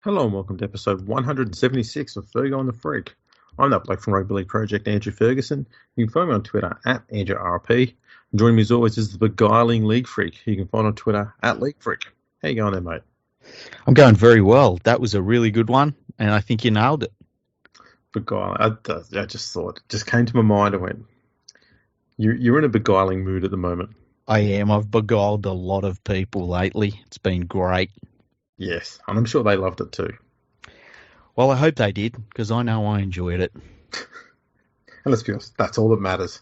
Hello and welcome to episode 176 of Fergo on the Freak. I'm that bloke from Rugby League Project, Andrew Ferguson. You can find me on Twitter at AndrewRP. And joining me as always is the beguiling League Freak. You can find on Twitter at League Freak. How you going there, mate? I'm going very well. That was a really good one, and I think you nailed it. Beguiling. I just thought, it just came to my mind and went, you're in a beguiling mood at the moment. I am. I've beguiled a lot of people lately. It's been great. Yes, and I'm sure they loved it too. Well, I hope they did, because I know I enjoyed it. And let's be honest, that's all that matters.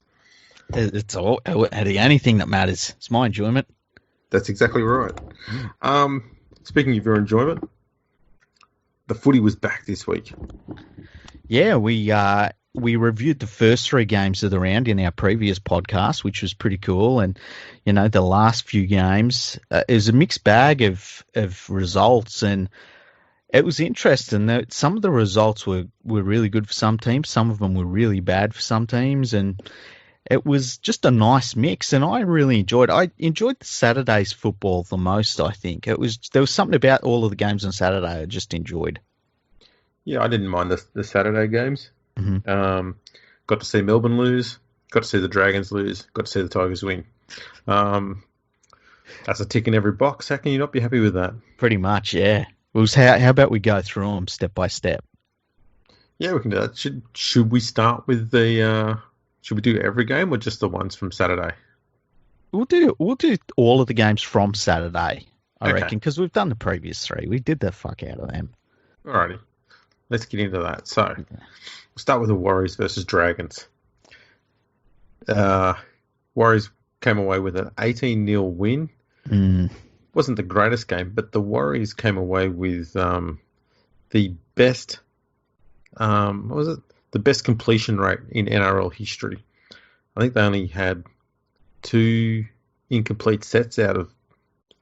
It's the only thing that matters. It's my enjoyment. That's exactly right. Speaking of your enjoyment, the footy was back this week. Yeah, we reviewed the first three games of the round in our previous podcast, which was pretty cool. And, you know, the last few games, it was a mixed bag of results. And it was interesting that some of the results were really good for some teams. Some of them were really bad for some teams. And it was just a nice mix. And I really enjoyed it. I enjoyed the Saturday's football the most, I think. There was something about all of the games on Saturday I just enjoyed. Yeah, I didn't mind the Saturday games. Mm-hmm. Got to see Melbourne lose, got to see the Dragons lose, got to see the Tigers win. That's a tick in every box. How can you not be happy with that? Pretty much, yeah. How about we go through them step by step? Yeah, we can do that. Should we start with the? Should we do every game or just the ones from Saturday? We'll do all of the games from Saturday, I Okay. reckon, because we've done the previous three. We did the fuck out of them. Alrighty, let's get into that. So, we'll start with the Warriors versus Dragons. Warriors came away with an 18-0 win. Wasn't the greatest game, but the Warriors came away with the best. What was it? The best completion rate in NRL history. I think they only had 2 incomplete sets out of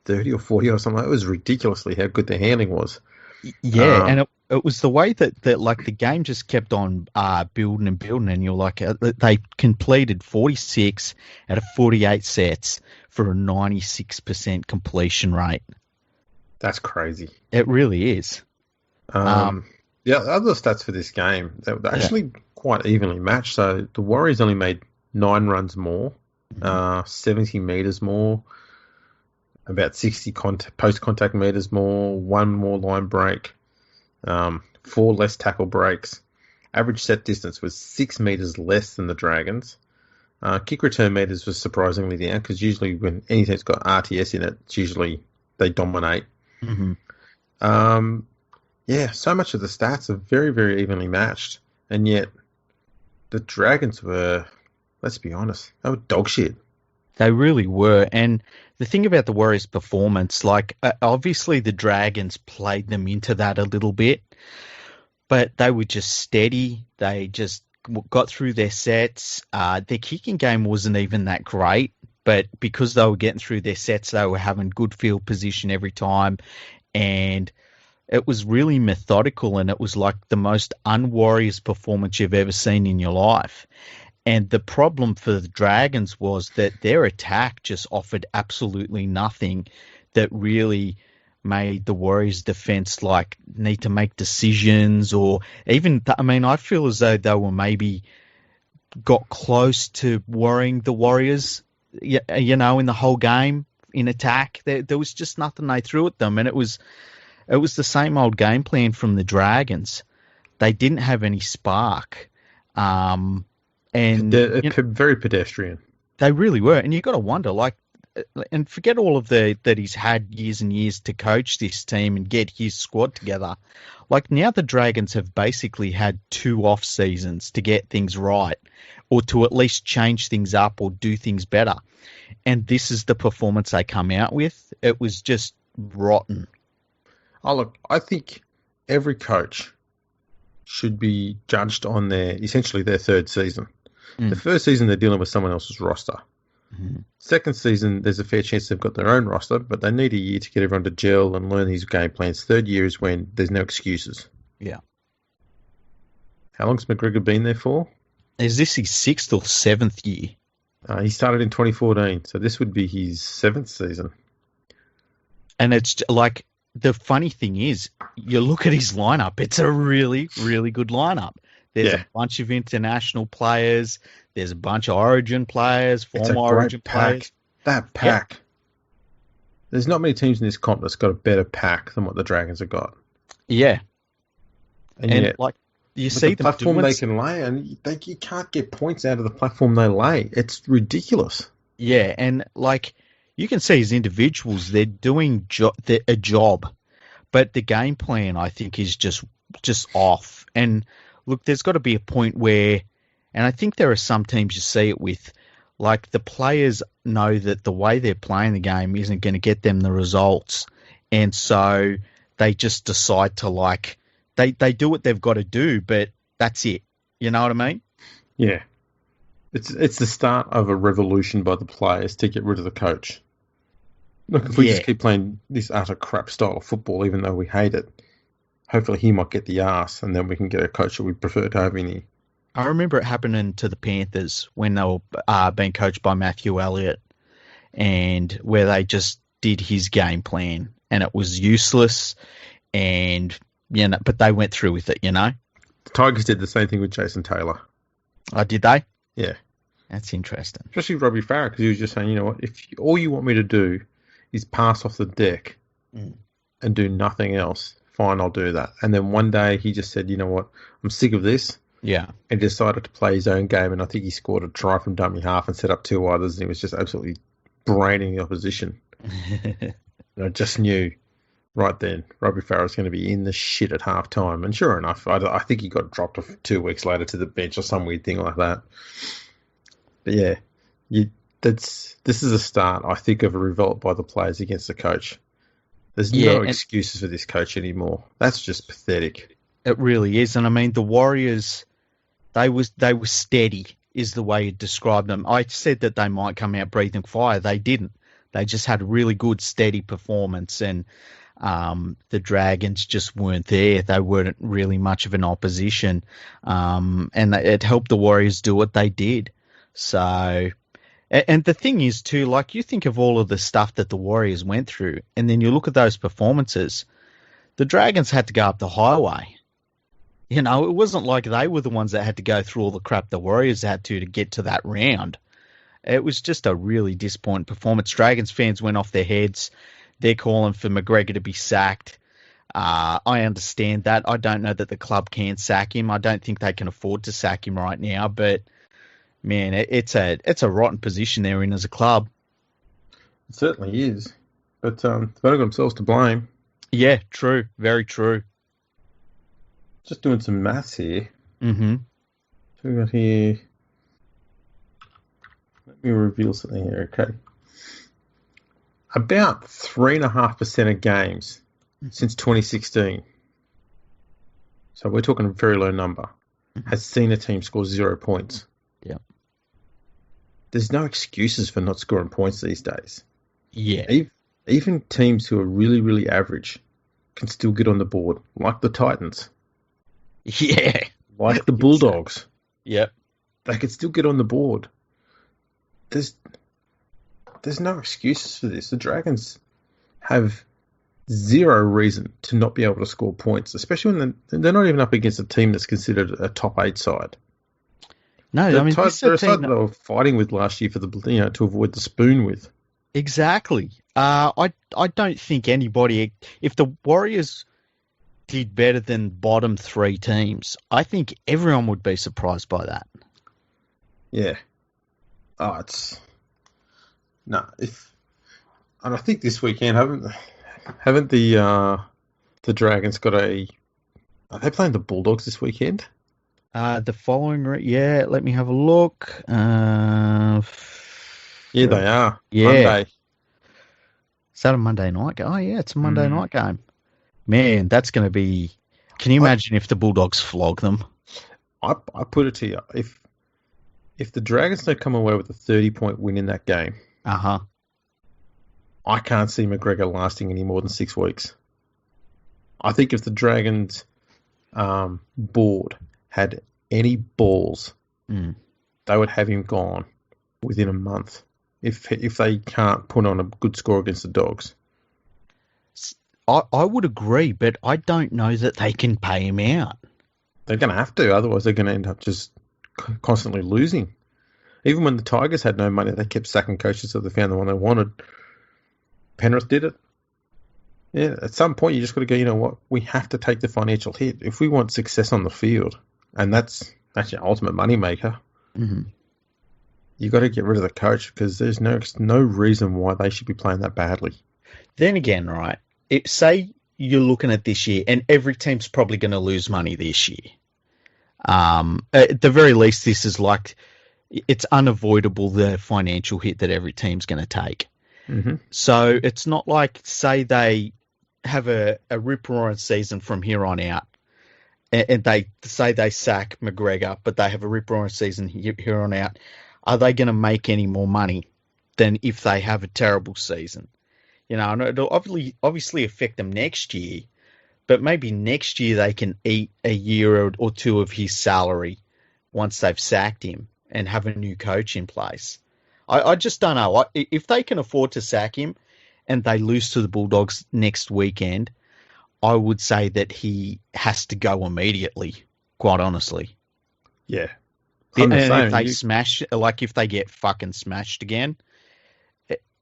30 or 40 or something. It was ridiculously how good their handling was. Yeah, and it was the way that like the game just kept on building and building, and you're like, they completed 46 out of 48 sets for a 96% completion rate. That's crazy. It really is. Yeah, other stats for this game, they're actually quite evenly matched. So the Warriors only made 9 runs more, 70 metres more, about 60 post-contact metres more, 1 more line break, 4 less tackle breaks. Average set distance was 6 metres less than the Dragons. Kick return metres was surprisingly down because usually when anything's got RTS in it, it's usually they dominate. Mm-hmm. Yeah, so much of the stats are very, very evenly matched. And yet, the Dragons were, let's be honest, they were dog shit. They really were. And the thing about the Warriors' performance, like, obviously the Dragons played them into that a little bit, but they were just steady. They just got through their sets. Their kicking game wasn't even that great, but because they were getting through their sets, they were having good field position every time. And it was really methodical, and it was like the most un-Warriors performance you've ever seen in your life. And the problem for the Dragons was that their attack just offered absolutely nothing that really made the Warriors' defense like need to make decisions, or even, I feel as though they were maybe got close to worrying the Warriors, you know, in the whole game in attack. There was just nothing they threw at them, and it was the same old game plan from the Dragons. They didn't have any spark. And They're very pedestrian. They really were. And you got to wonder, like, and forget all of that he's had years and years to coach this team and get his squad together. Like, now the Dragons have basically had 2 off seasons to get things right, or to at least change things up or do things better. And this is the performance they come out with. It was just rotten. Oh, look, I think every coach should be judged on essentially their 3rd season. The first season, they're dealing with someone else's roster. Second season, there's a fair chance they've got their own roster, but they need a year to get everyone to gel and learn these game plans. 3rd year is when there's no excuses. Yeah. How long's McGregor been there for? Is this his 6th or 7th year? He started in 2014, so this would be his 7th season. And it's like, the funny thing is, you look at his lineup, it's a really, really good lineup. There's a bunch of international players. There's a bunch of Origin players, It's a former great Origin pack. players. That pack. Yeah. There's not many teams in this comp that's got a better pack than what the Dragons have got. Yeah. And yet, like, you see the platform they can lay, and you can't get points out of the platform they lay. It's ridiculous. Yeah, and like you can see as individuals, they're doing a job, but the game plan I think is just off. And look, there's got to be a point where, and I think there are some teams you see it with, like the players know that the way they're playing the game isn't going to get them the results, and so they just decide to like they do what they've got to do, but that's it. You know what I mean? Yeah. It's the start of a revolution by the players to get rid of the coach. Look, if we just keep playing this utter crap style of football, even though we hate it, hopefully he might get the arse, and then we can get a coach that we prefer to have in here. I remember it happening to the Panthers when they were being coached by Matthew Elliott, and where they just did his game plan, and it was useless, and but they went through with it, The Tigers did the same thing with Jason Taylor. Oh, did they? Yeah. That's interesting. Especially Robbie Farah, because he was just saying, you know what, if all you want me to do is pass off the deck and do nothing else, fine, I'll do that. And then one day he just said, you know what, I'm sick of this. Yeah. And decided to play his own game, and I think he scored a try from dummy half and set up two others, and he was just absolutely braining the opposition. And I just knew right then Robbie Farah was going to be in the shit at half time. And sure enough, I think he got dropped 2 weeks later to the bench or some weird thing like that. But yeah, this is a start, I think, of a revolt by the players against the coach. There's no excuses for this coach anymore. That's just pathetic. It really is. And I mean, the Warriors, they were steady, is the way you describe them. I said that they might come out breathing fire. They didn't. They just had a really good, steady performance, and the Dragons just weren't there. They weren't really much of an opposition, and it helped the Warriors do what they did. So, and the thing is too, like you think of all of the stuff that the Warriors went through, and then you look at those performances, the Dragons had to go up the highway. It wasn't like they were the ones that had to go through all the crap the Warriors had to get to that round. It was just a really disappointing performance. Dragons fans went off their heads. They're calling for McGregor to be sacked. I understand that. I don't know that the club can sack him. I don't think they can afford to sack him right now, but man, it's a rotten position they're in as a club. It certainly is. But they've got themselves to blame. Yeah, true. Very true. Just doing some maths here. Mm-hmm. So we got here. Let me reveal something here, okay? About 3.5% of games since 2016. So we're talking a very low number. Has seen a team score 0 points. Yeah. There's no excuses for not scoring points these days. Yeah. Even teams who are really, really average can still get on the board, like the Titans. Yeah. Like the Bulldogs. Yep. They can still get on the board. There's no excuses for this. The Dragons have zero reason to not be able to score points, especially when they're not even up against a team that's considered a top 8 side. No, they're a side that they were fighting with last year for to avoid the spoon with. Exactly. I don't think anybody, if the Warriors did better than bottom 3 teams, I think everyone would be surprised by that. Yeah. Oh, and I think this weekend haven't the Dragons got are they playing the Bulldogs this weekend? The following, let me have a look. Yeah, they are. Yeah. Monday. Is that a Monday night game? Oh, yeah, it's a Monday night game. Man, that's going to be... Can you imagine if the Bulldogs flog them? I put it to you. If the Dragons don't come away with a 30-point win in that game, I can't see McGregor lasting any more than 6 weeks. I think if the Dragons board had any balls, they would have him gone within a month if they can't put on a good score against the Dogs. I would agree, but I don't know that they can pay him out. They're going to have to, otherwise they're going to end up just constantly losing. Even when the Tigers had no money, they kept sacking coaches so they found the one they wanted. Penrith did it. Yeah, at some point you just got to go, you know what, we have to take the financial hit. If we want success on the field, and that's your ultimate moneymaker, you got to get rid of the coach because there's no reason why they should be playing that badly. Then again, right, say you're looking at this year, and every team's probably going to lose money this year. At the very least, this is like, it's unavoidable, the financial hit that every team's going to take. So it's not like, say they have a rip-roaring season from here on out, and they say they sack McGregor, but they have a rip-roaring season here on out. Are they going to make any more money than if they have a terrible season? You know, and it'll obviously affect them next year, but maybe next year they can eat a year or two of his salary once they've sacked him and have a new coach in place. I just don't know. If they can afford to sack him and they lose to the Bulldogs next weekend, I would say that he has to go immediately, quite honestly. Yeah. And if they smash, like if they get fucking smashed again,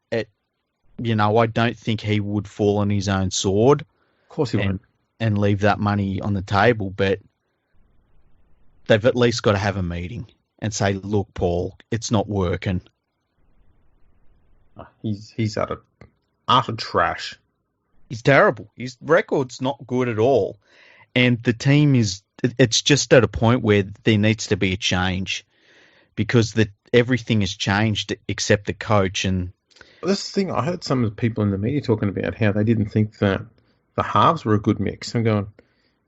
I don't think he would fall on his own sword. Of course he won't. And leave that money on the table, but they've at least got to have a meeting and say, look, Paul, it's not working. He's utter trash. He's terrible. His record's not good at all. And the team it's just at a point where there needs to be a change because everything has changed except the coach. And this thing, I heard some of the people in the media talking about how they didn't think that the halves were a good mix. I'm going,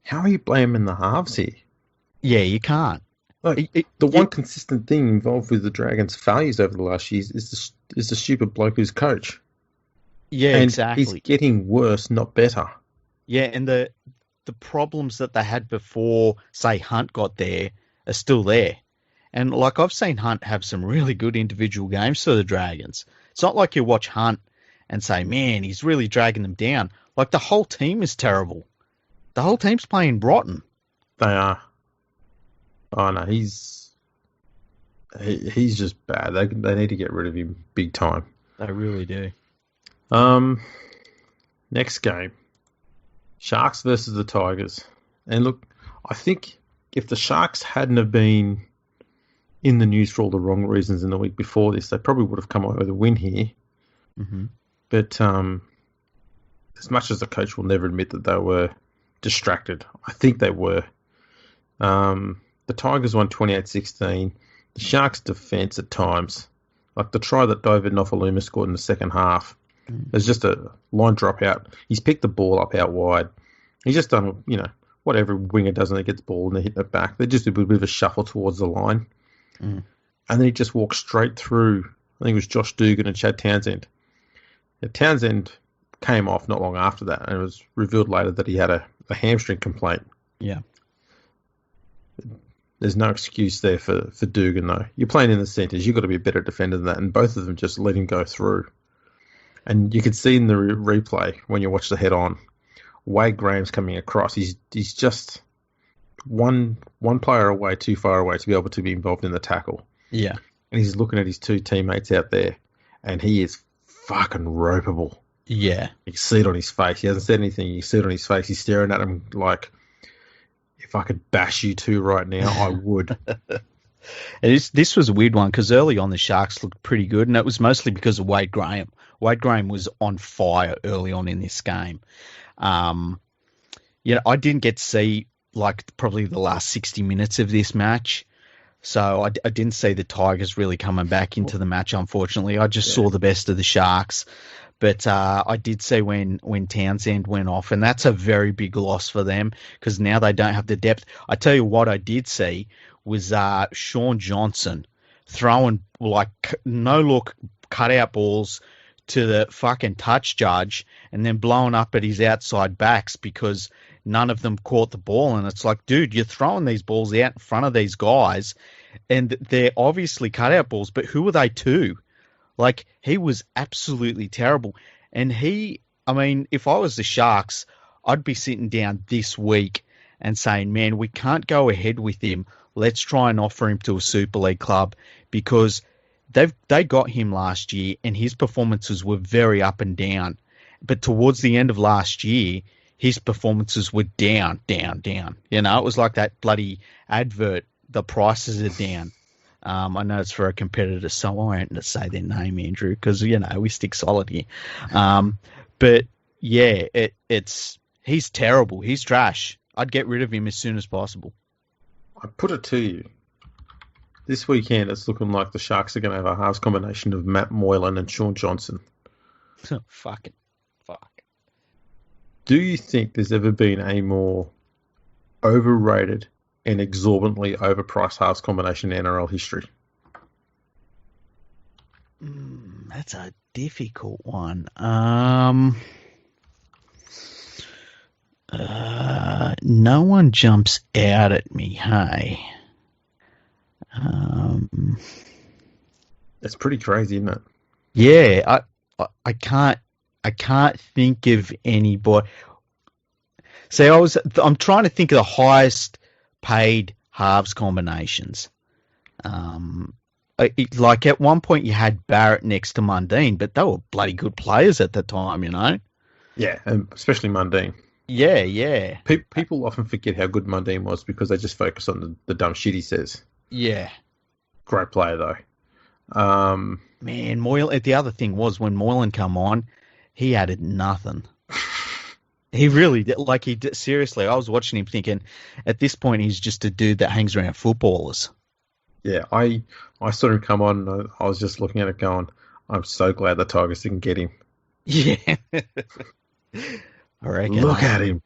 how are you blaming the halves here? Yeah, you can't. Like, one consistent thing involved with the Dragons' failures over the last years is the stupid bloke who's coach. Yeah, and exactly. He's getting worse, not better. Yeah, and the problems that they had before, say, Hunt got there, are still there. And, like, I've seen Hunt have some really good individual games for the Dragons. It's not like you watch Hunt and say, man, he's really dragging them down. Like, the whole team is terrible. The whole team's playing rotten. They are. Oh, no, he's just bad. They need to get rid of him big time. They really do. Next game. Sharks versus the Tigers. And look, I think if the Sharks hadn't have been in the news for all the wrong reasons in the week before this, they probably would have come away with a win here. But as much as the coach will never admit that they were distracted, I think they were. The Tigers won 28-16. The Sharks' defence at times, like the try that David Nofaluma scored in the second half, there's just a line drop out. He's picked the ball up out wide. He's just done, what every winger does when they get the ball and they hit it back. They just do a bit of a shuffle towards the line. And then he just walked straight through, I think it was Josh Dugan and Chad Townsend. Townsend came off not long after that, and it was revealed later that he had a hamstring complaint. Yeah. There's no excuse there for Dugan, though. You're playing in the centres. You've got to be a better defender than that, and both of them just let him go through. And you can see in the replay, when you watch the head-on, Wade Graham's coming across. He's just one player away, too far away to be able to be involved in the tackle. Yeah. And he's looking at his two teammates out there, and he is fucking ropeable. Yeah. You can see it on his face. He hasn't said anything. You can see it on his face. He's staring at him like, if I could bash you two right now, I would. This was a weird one because early on the Sharks looked pretty good, and it was mostly because of Wade Graham. Wade Graham was on fire early on in this game. I didn't get to see probably the last 60 minutes of this match, so I didn't see the Tigers really coming back into the match, unfortunately. I just saw the best of the Sharks. But I did see when Townsend went off, and that's a very big loss for them because now they don't have the depth. I tell you what I did see was Sean Johnson throwing no-look cutout balls to the fucking touch judge and then blowing up at his outside backs because none of them caught the ball. And it's like, dude, you're throwing these balls out in front of these guys, and they're obviously cutout balls, but who are they to? Like, he was absolutely terrible. And I mean, if I was the Sharks, I'd be sitting down this week and saying, man, we can't go ahead with him. Let's try and offer him to a Super League club, because they got him last year and his performances were very up and down. But towards the end of last year, his performances were down, down, down. You know, it was like that bloody advert, the prices are down. I know it's for a competitor, so I won't say their name, Andrew, because, you know, we stick solid here. But, yeah, he's terrible. He's trash. I'd get rid of him as soon as possible. I put it to you. This weekend, it's looking like the Sharks are going to have a halves combination of Matt Moylan and Sean Johnson. Fuck. Do you think there's ever been a more overrated and exorbitantly overpriced halves combination in NRL history? That's a difficult one. No one jumps out at me, hey. It's pretty crazy, isn't it? Yeah, I can't think of anybody. See, I'm trying to think of the highest paid halves combinations. Like at one point you had Barrett next to Mundine, but they were bloody good players at the time, you know? Yeah, especially Mundine. Yeah. People often forget how good Mundine was because they just focus on the dumb shit he says. Yeah. Great player, though. Man, Moylan, the other thing was when Moylan come on, he added nothing. He really did. Like, seriously, I was watching him thinking, at this point, he's just a dude that hangs around footballers. Yeah, I saw him come on, and I was just looking at it going, I'm so glad the Tigers didn't get him. Yeah. I reckon. Look at him.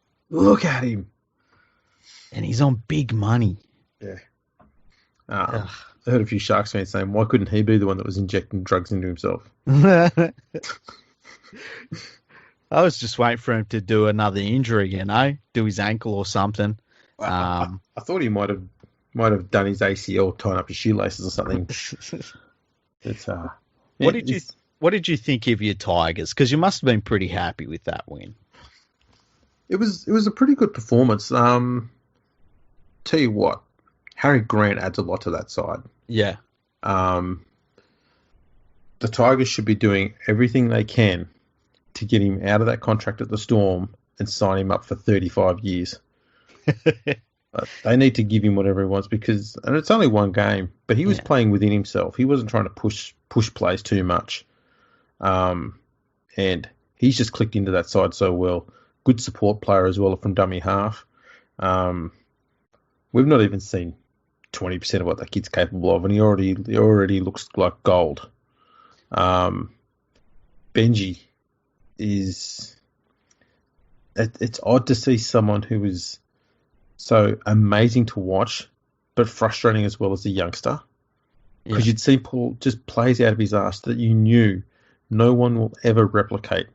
And he's on big money. Yeah. I heard a few Sharks fans saying, why couldn't he be the one that was injecting drugs into himself? I was just waiting for him to do another injury, you know, do his ankle or something. I thought he might have done his ACL, tying up his shoelaces or something. What did you think of your Tigers? Because you must have been pretty happy with that win. It was a pretty good performance. Tell you what, Harry Grant adds a lot to that side. Yeah. The Tigers should be doing everything they can to get him out of that contract at the Storm and sign him up for 35 years. But they need to give him whatever he wants and it's only one game, but he was playing within himself. He wasn't trying to push plays too much. And he's just clicked into that side so well. Good support player as well from dummy half. We've not even seen 20% of what that kid's capable of, and he already looks like gold. Benji is... It's odd to see someone who is so amazing to watch, but frustrating as well as a youngster. Because you'd see Paul just plays out of his ass that you knew no one will ever replicate,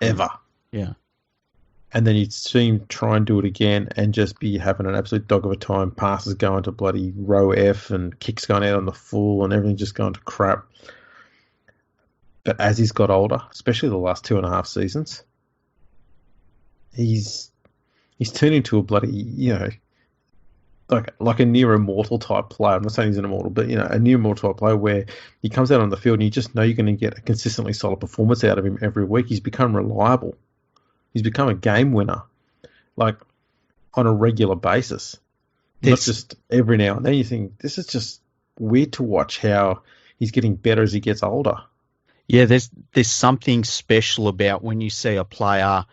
ever. Yeah. And then you'd see him try and do it again and just be having an absolute dog of a time. Passes going to bloody row F and kicks going out on the full and everything just going to crap. But as he's got older, especially the last 2.5 seasons, he's turned into a bloody, you know, like a near immortal type player. I'm not saying he's an immortal, but, you know, a near immortal type player where he comes out on the field and you just know you're going to get a consistently solid performance out of him every week. He's become reliable. He's become a game winner, like on a regular basis, not just every now and then. You think this is just weird to watch how he's getting better as he gets older. Yeah, there's something special about when you see a player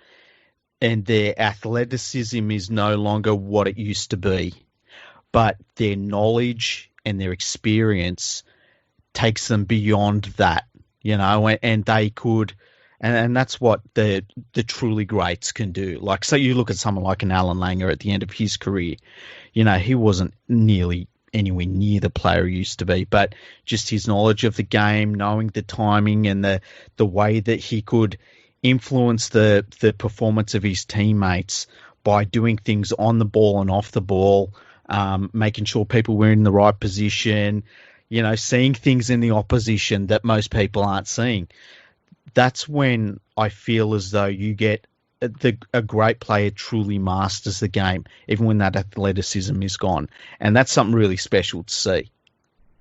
and their athleticism is no longer what it used to be, but their knowledge and their experience takes them beyond that, you know, and they could, and that's what the truly greats can do. Like, so you look at someone like an Alan Langer at the end of his career, you know, he wasn't nearly anywhere near the player he used to be, but just his knowledge of the game, knowing the timing and the way that he could influence the performance of his teammates by doing things on the ball and off the ball, making sure people were in the right position, you know, seeing things in the opposition that most people aren't seeing. that's when I feel as though you get a great player truly masters the game, even when that athleticism is gone. And that's something really special to see.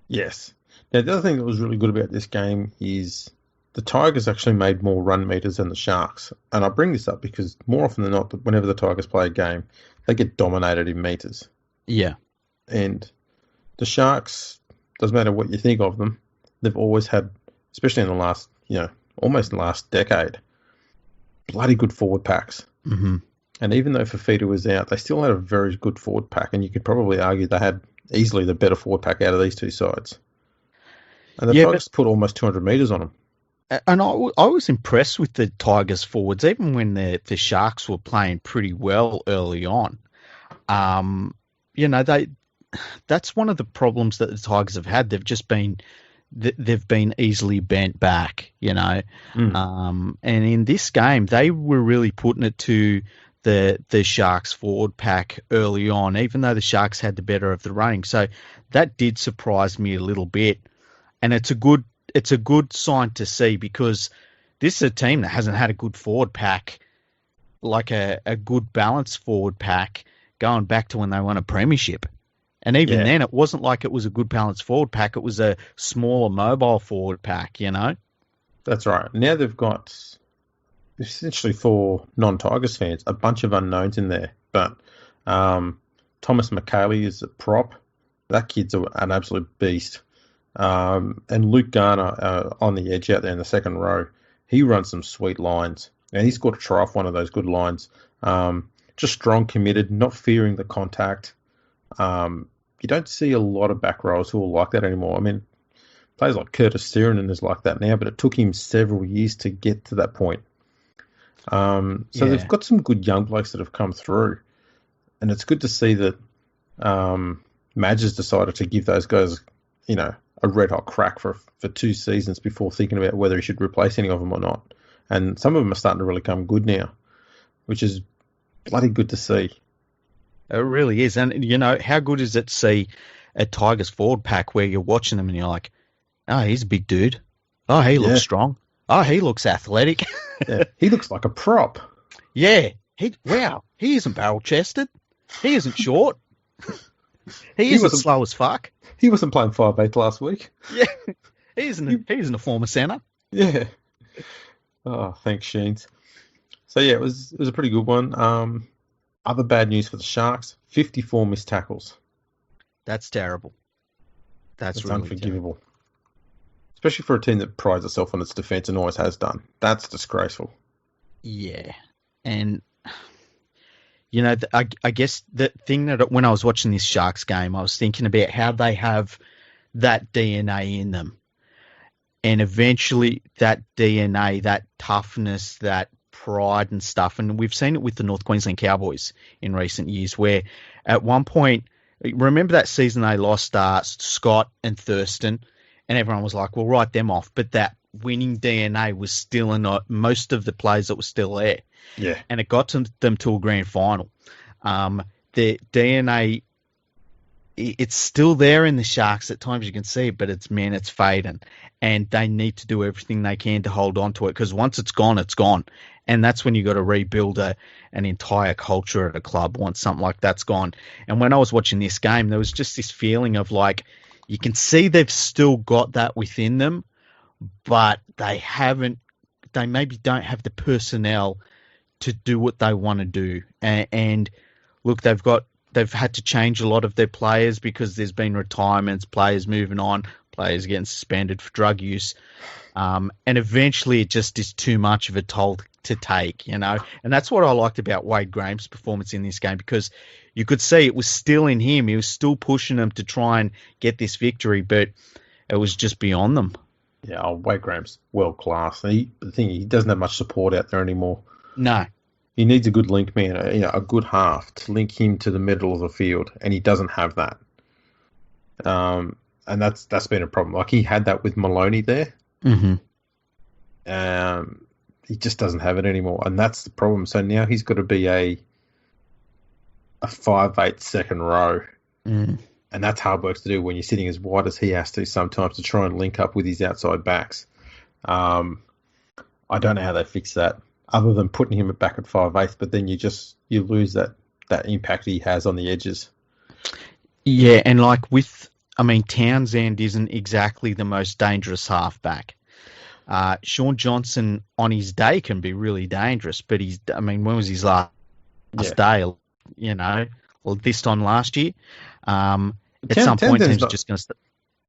Yes. Now, the other thing that was really good about this game is the Tigers actually made more run meters than the Sharks. And I bring this up because more often than not, whenever the Tigers play a game, they get dominated in meters. Yeah. And the Sharks, doesn't matter what you think of them, they've always had, especially in the last, almost in the last decade, bloody good forward packs. Mm-hmm. And even though Fafita was out, they still had a very good forward pack. And you could probably argue they had easily the better forward pack out of these two sides. And the Tigers put almost 200 metres on them. And I was impressed with the Tigers forwards, even when the Sharks were playing pretty well early on. That's one of the problems that the Tigers have had. They've been easily bent back, And in this game, they were really putting it to the Sharks forward pack early on, even though the Sharks had the better of the running. So that did surprise me a little bit, and it's a good sign to see, because this is a team that hasn't had a good forward pack, like a good balanced forward pack, going back to when they won a premiership. And even then, it wasn't like it was a good balanced forward pack. It was a smaller mobile forward pack, That's right. Now they've got, essentially for non-Tigers fans, a bunch of unknowns in there. But Thomas McKaylee is a prop. That kid's an absolute beast. And Luke Garner on the edge out there in the second row, he runs some sweet lines. And he's got to try off one of those good lines. Just strong, committed, not fearing the contact. You don't see a lot of back rows who are like that anymore. I mean, players like Curtis Sirenen is like that now, but it took him several years to get to that point. They've got some good young blokes that have come through. And it's good to see that Madge has decided to give those guys, a red-hot crack for 2 seasons before thinking about whether he should replace any of them or not. And some of them are starting to really come good now, which is bloody good to see. It really is. And, how good is it to see a Tigers forward pack where you're watching them and you're like, oh, he's a big dude. Oh, he looks strong. Oh, he looks athletic. Yeah, he looks like a prop. Yeah. He isn't barrel-chested. He isn't short. He isn't slow as fuck. He wasn't playing 5'8" last week. Yeah. He isn't a former centre. Yeah. Oh, thanks, Sheens. So, yeah, it was a pretty good one. Other bad news for the Sharks, 54 missed tackles. That's terrible. That's really unforgivable. Terrible. Especially for a team that prides itself on its defence and always has done. That's disgraceful. Yeah. And, I guess the thing that when I was watching this Sharks game, I was thinking about how they have that DNA in them. And eventually that DNA, that toughness, that pride and stuff, and we've seen it with the North Queensland Cowboys in recent years, where at one point, remember that season they lost Scott and Thurston, and everyone was like, well, write them off, but that winning DNA was still in most of the players that were still there. Yeah. And it got them to a grand final. The DNA, it's still there in the Sharks at times, you can see it, but it's fading. And they need to do everything they can to hold on to it, because once it's gone, it's gone. And that's when you got to rebuild an entire culture at a club once something like that's gone. And when I was watching this game, there was just this feeling of like, you can see they've still got that within them, but they maybe don't have the personnel to do what they want to do. And look, they've had to change a lot of their players because there's been retirements, players moving on, players getting suspended for drug use. And eventually it just is too much of a toll to take, And that's what I liked about Wade Graham's performance in this game, because you could see it was still in him. He was still pushing them to try and get this victory, but it was just beyond them. Yeah, Wade Graham's world class. The thing, he doesn't have much support out there anymore. No. He needs a good link man, a good half to link him to the middle of the field, and he doesn't have that. And that's been a problem. Like, he had that with Maloney there. Mm-hmm. He just doesn't have it anymore, and that's the problem. So now he's got to be a 5'8" second row, and that's hard work to do when you're sitting as wide as he has to sometimes to try and link up with his outside backs. I I don't know how they fix that, other than putting him back at 5/8. But then you lose that impact he has on the edges. Yeah, and Townsend isn't exactly the most dangerous halfback. Sean Johnson on his day can be really dangerous, but when was his last day? Well, this time last year. At some point, teams are just going to.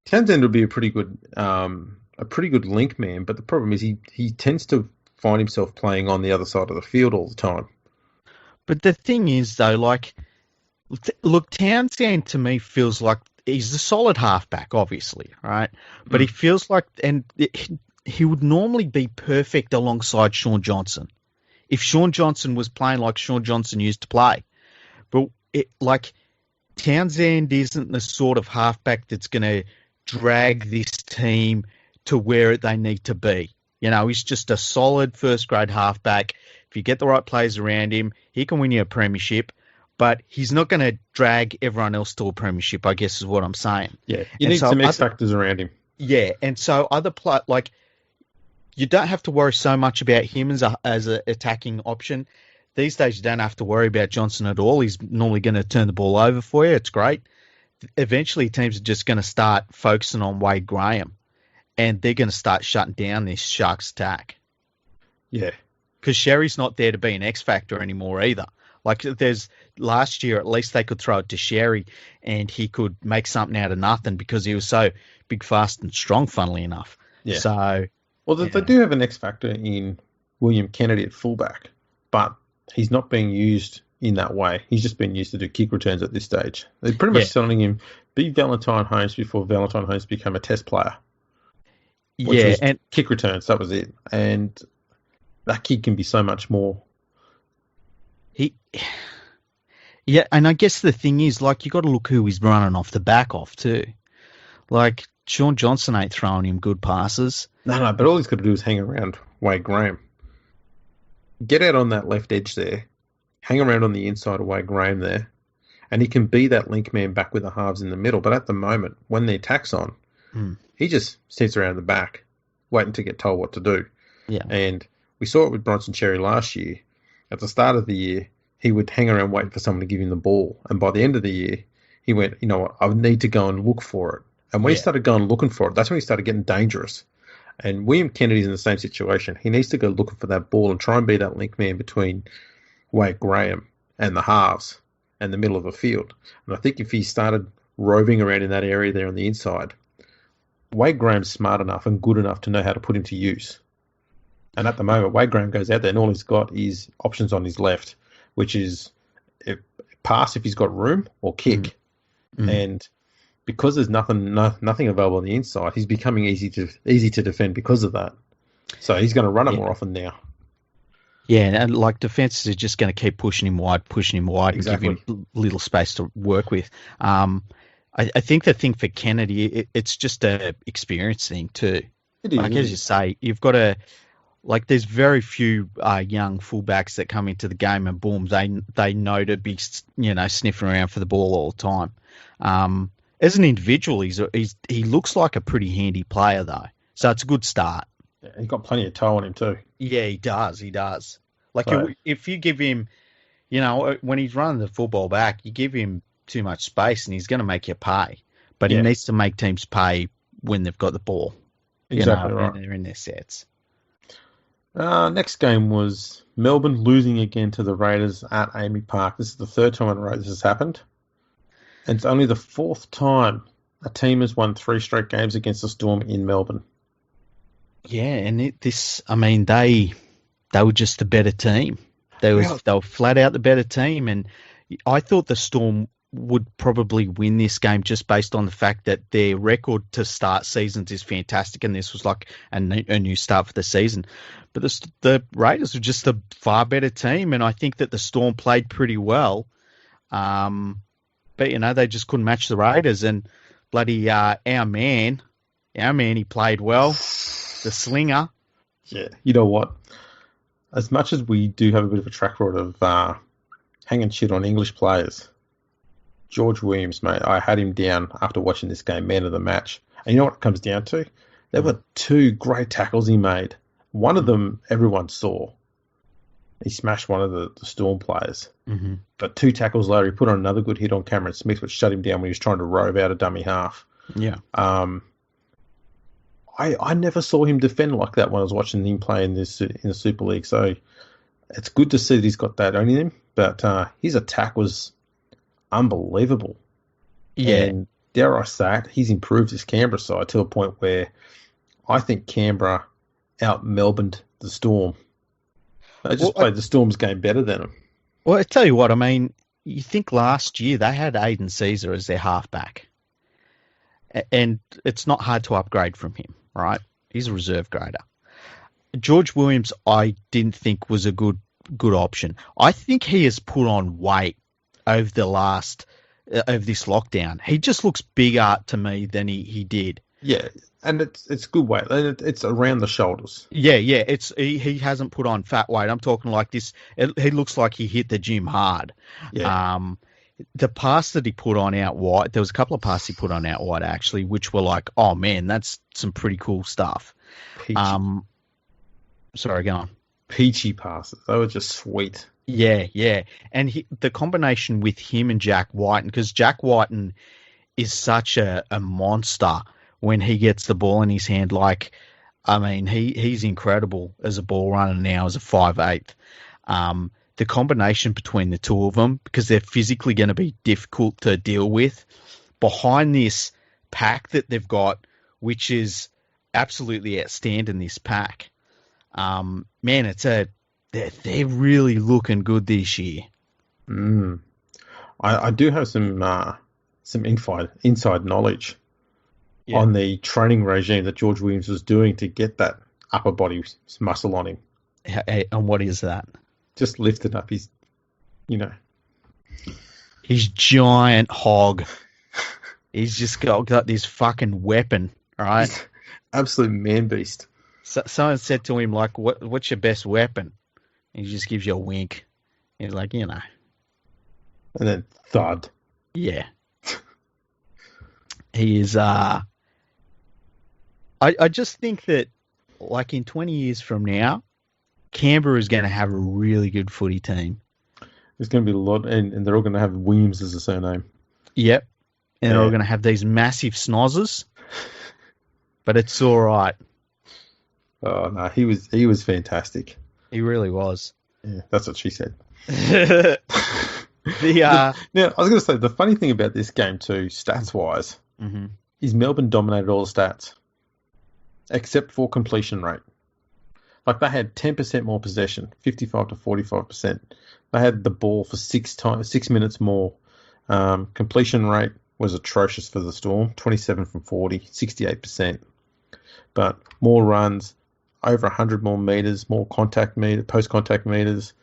Townsend would be a pretty good link man, but the problem is he tends to find himself playing on the other side of the field all the time. But the thing is, though, look, Townsend to me feels like he's a solid halfback, obviously, right? But he feels like, he would normally be perfect alongside Sean Johnson if Sean Johnson was playing like Sean Johnson used to play. But Townsend isn't the sort of halfback that's going to drag this team to where they need to be. He's just a solid first-grade halfback. If you get the right players around him, he can win you a premiership, but he's not going to drag everyone else to a premiership, I guess is what I'm saying. Yeah, you need some X factors around him. Yeah, and so other players, you don't have to worry so much about him as an attacking option. These days, you don't have to worry about Johnson at all. He's normally going to turn the ball over for you. It's great. Eventually, teams are just going to start focusing on Wade Graham, and they're going to start shutting down this Sharks attack. Yeah. Because Sherry's not there to be an X factor anymore either. Last year, at least they could throw it to Sherry, and he could make something out of nothing because he was so big, fast, and strong, funnily enough. Yeah. So... Well, they do have an X factor in William Kennedy at fullback, but he's not being used in that way. He's just been used to do kick returns at this stage. They're pretty much telling him, be Valentine Holmes before Valentine Holmes became a test player. And kick returns, that was it. And that kid can be so much more. And I guess the thing is, you got to look who he's running off the back of too. Sean Johnson ain't throwing him good passes. No, but all he's got to do is hang around Wade Graham. Get out on that left edge there. Hang around on the inside of Wade Graham there. And he can be that link man back with the halves in the middle. But at the moment, when the attack's on, he just sits around the back, waiting to get told what to do. Yeah. And we saw it with Bronson Cherry last year. At the start of the year, he would hang around waiting for someone to give him the ball. And by the end of the year, he went, you know what, I would need to go and look for it. And when he started going looking for it, that's when he started getting dangerous. And William Kennedy's in the same situation. He needs to go looking for that ball and try and be that link man between Wade Graham and the halves and the middle of the field. And I think if he started roving around in that area there on the inside, Wade Graham's smart enough and good enough to know how to put him to use. And at the moment, Wade Graham goes out there and all he's got is options on his left, which is pass if he's got room or kick. And because there's nothing available on the inside, he's becoming easy to defend because of that. So he's going to run it more often now. Yeah, and defenses are just going to keep pushing him wide, and give him little space to work with. I think the thing for Kennedy, it's just a experience thing too. It is, as you say, you've got to there's very few young fullbacks that come into the game and boom, they know to be sniffing around for the ball all the time. As an individual, he looks like a pretty handy player though, so it's a good start. Yeah, he's got plenty of toe on him too. Yeah, he does. If you give him, when he's running the football back, you give him too much space and he's going to make you pay. But he needs to make teams pay when they've got the ball. Exactly right. And they're in their sets. Next game was Melbourne losing again to the Raiders at Amy Park. This is the third time in a row this has happened. And it's only the fourth time a team has won 3 straight games against the Storm in Melbourne. Yeah, and they were just the better team. They were flat out the better team, and I thought the Storm would probably win this game just based on the fact that their record to start seasons is fantastic, and this was like a new start for the season. But the Raiders were just a far better team, and I think that the Storm played pretty well. But they just couldn't match the Raiders, and bloody our man, he played well. The slinger. Yeah, you know what? As much as we do have a bit of a track record of hanging shit on English players, George Williams, mate, I had him down after watching this game, man of the match. And you know what it comes down to? There were 2 great tackles he made One of them everyone saw. He smashed one of the Storm players. Mm-hmm. But 2 tackles later, he put on another good hit on Cameron Smith, which shut him down when he was trying to rove out a dummy half. Yeah. I never saw him defend like that when I was watching him play in the Super League. So it's good to see that he's got that on him. But his attack was unbelievable. Yeah. And dare I say it, he's improved his Canberra side to a point where I think Canberra out-Melbourned the Storm. They just played the Storm's game better than them. Well, I tell you what, I mean, you think last year they had Aiden Caesar as their halfback. And it's not hard to upgrade from him, right? He's a reserve grader. George Williams, I didn't think was a good option. I think he has put on weight over this lockdown. He just looks bigger to me than he did. Yeah, and it's good weight. It's around the shoulders. Yeah. He hasn't put on fat weight. I'm talking like this. He looks like he hit the gym hard. Yeah. The pass that he put on out wide, there was a couple of passes he put on out wide actually, which were like, oh man, that's some pretty cool stuff. Peachy. Sorry, go on. Peachy passes. They were just sweet. Yeah. And the combination with him and Jack Whiten, because Jack Whiten is such a monster when he gets the ball in his hand. Like, I mean, he's incredible as a ball runner now as a 5'8". The combination between the two of them, because they're physically going to be difficult to deal with, behind this pack that they've got, which is absolutely outstanding, this pack. Man, they're really looking good this year. I do have some inside knowledge on the training regime that George Williams was doing to get that upper body muscle on him. And what is that? Just lifted up his, his giant hog. He's just got this fucking weapon, right? He's absolute man beast. So, someone said to him, like, what's your best weapon? And he just gives you a wink. He's like, And then thud. Yeah. He is, I just think that, like, in 20 years from now, Canberra is going to have a really good footy team. There's going to be a lot, and they're all going to have Williams as a surname. Yep. And they're all going to have these massive snozzers. But it's all right. Oh, no, he was fantastic. He really was. Yeah, that's what she said. Now, I was going to say, the funny thing about this game too, stats-wise, is Melbourne dominated all the stats, except for completion rate. Like, they had 10% more possession, 55 to 45%. They had the ball for 6 minutes more. Completion rate was atrocious for the Storm, 27 from 40, 68%. But more runs, over 100 more meters, more post-contact meters,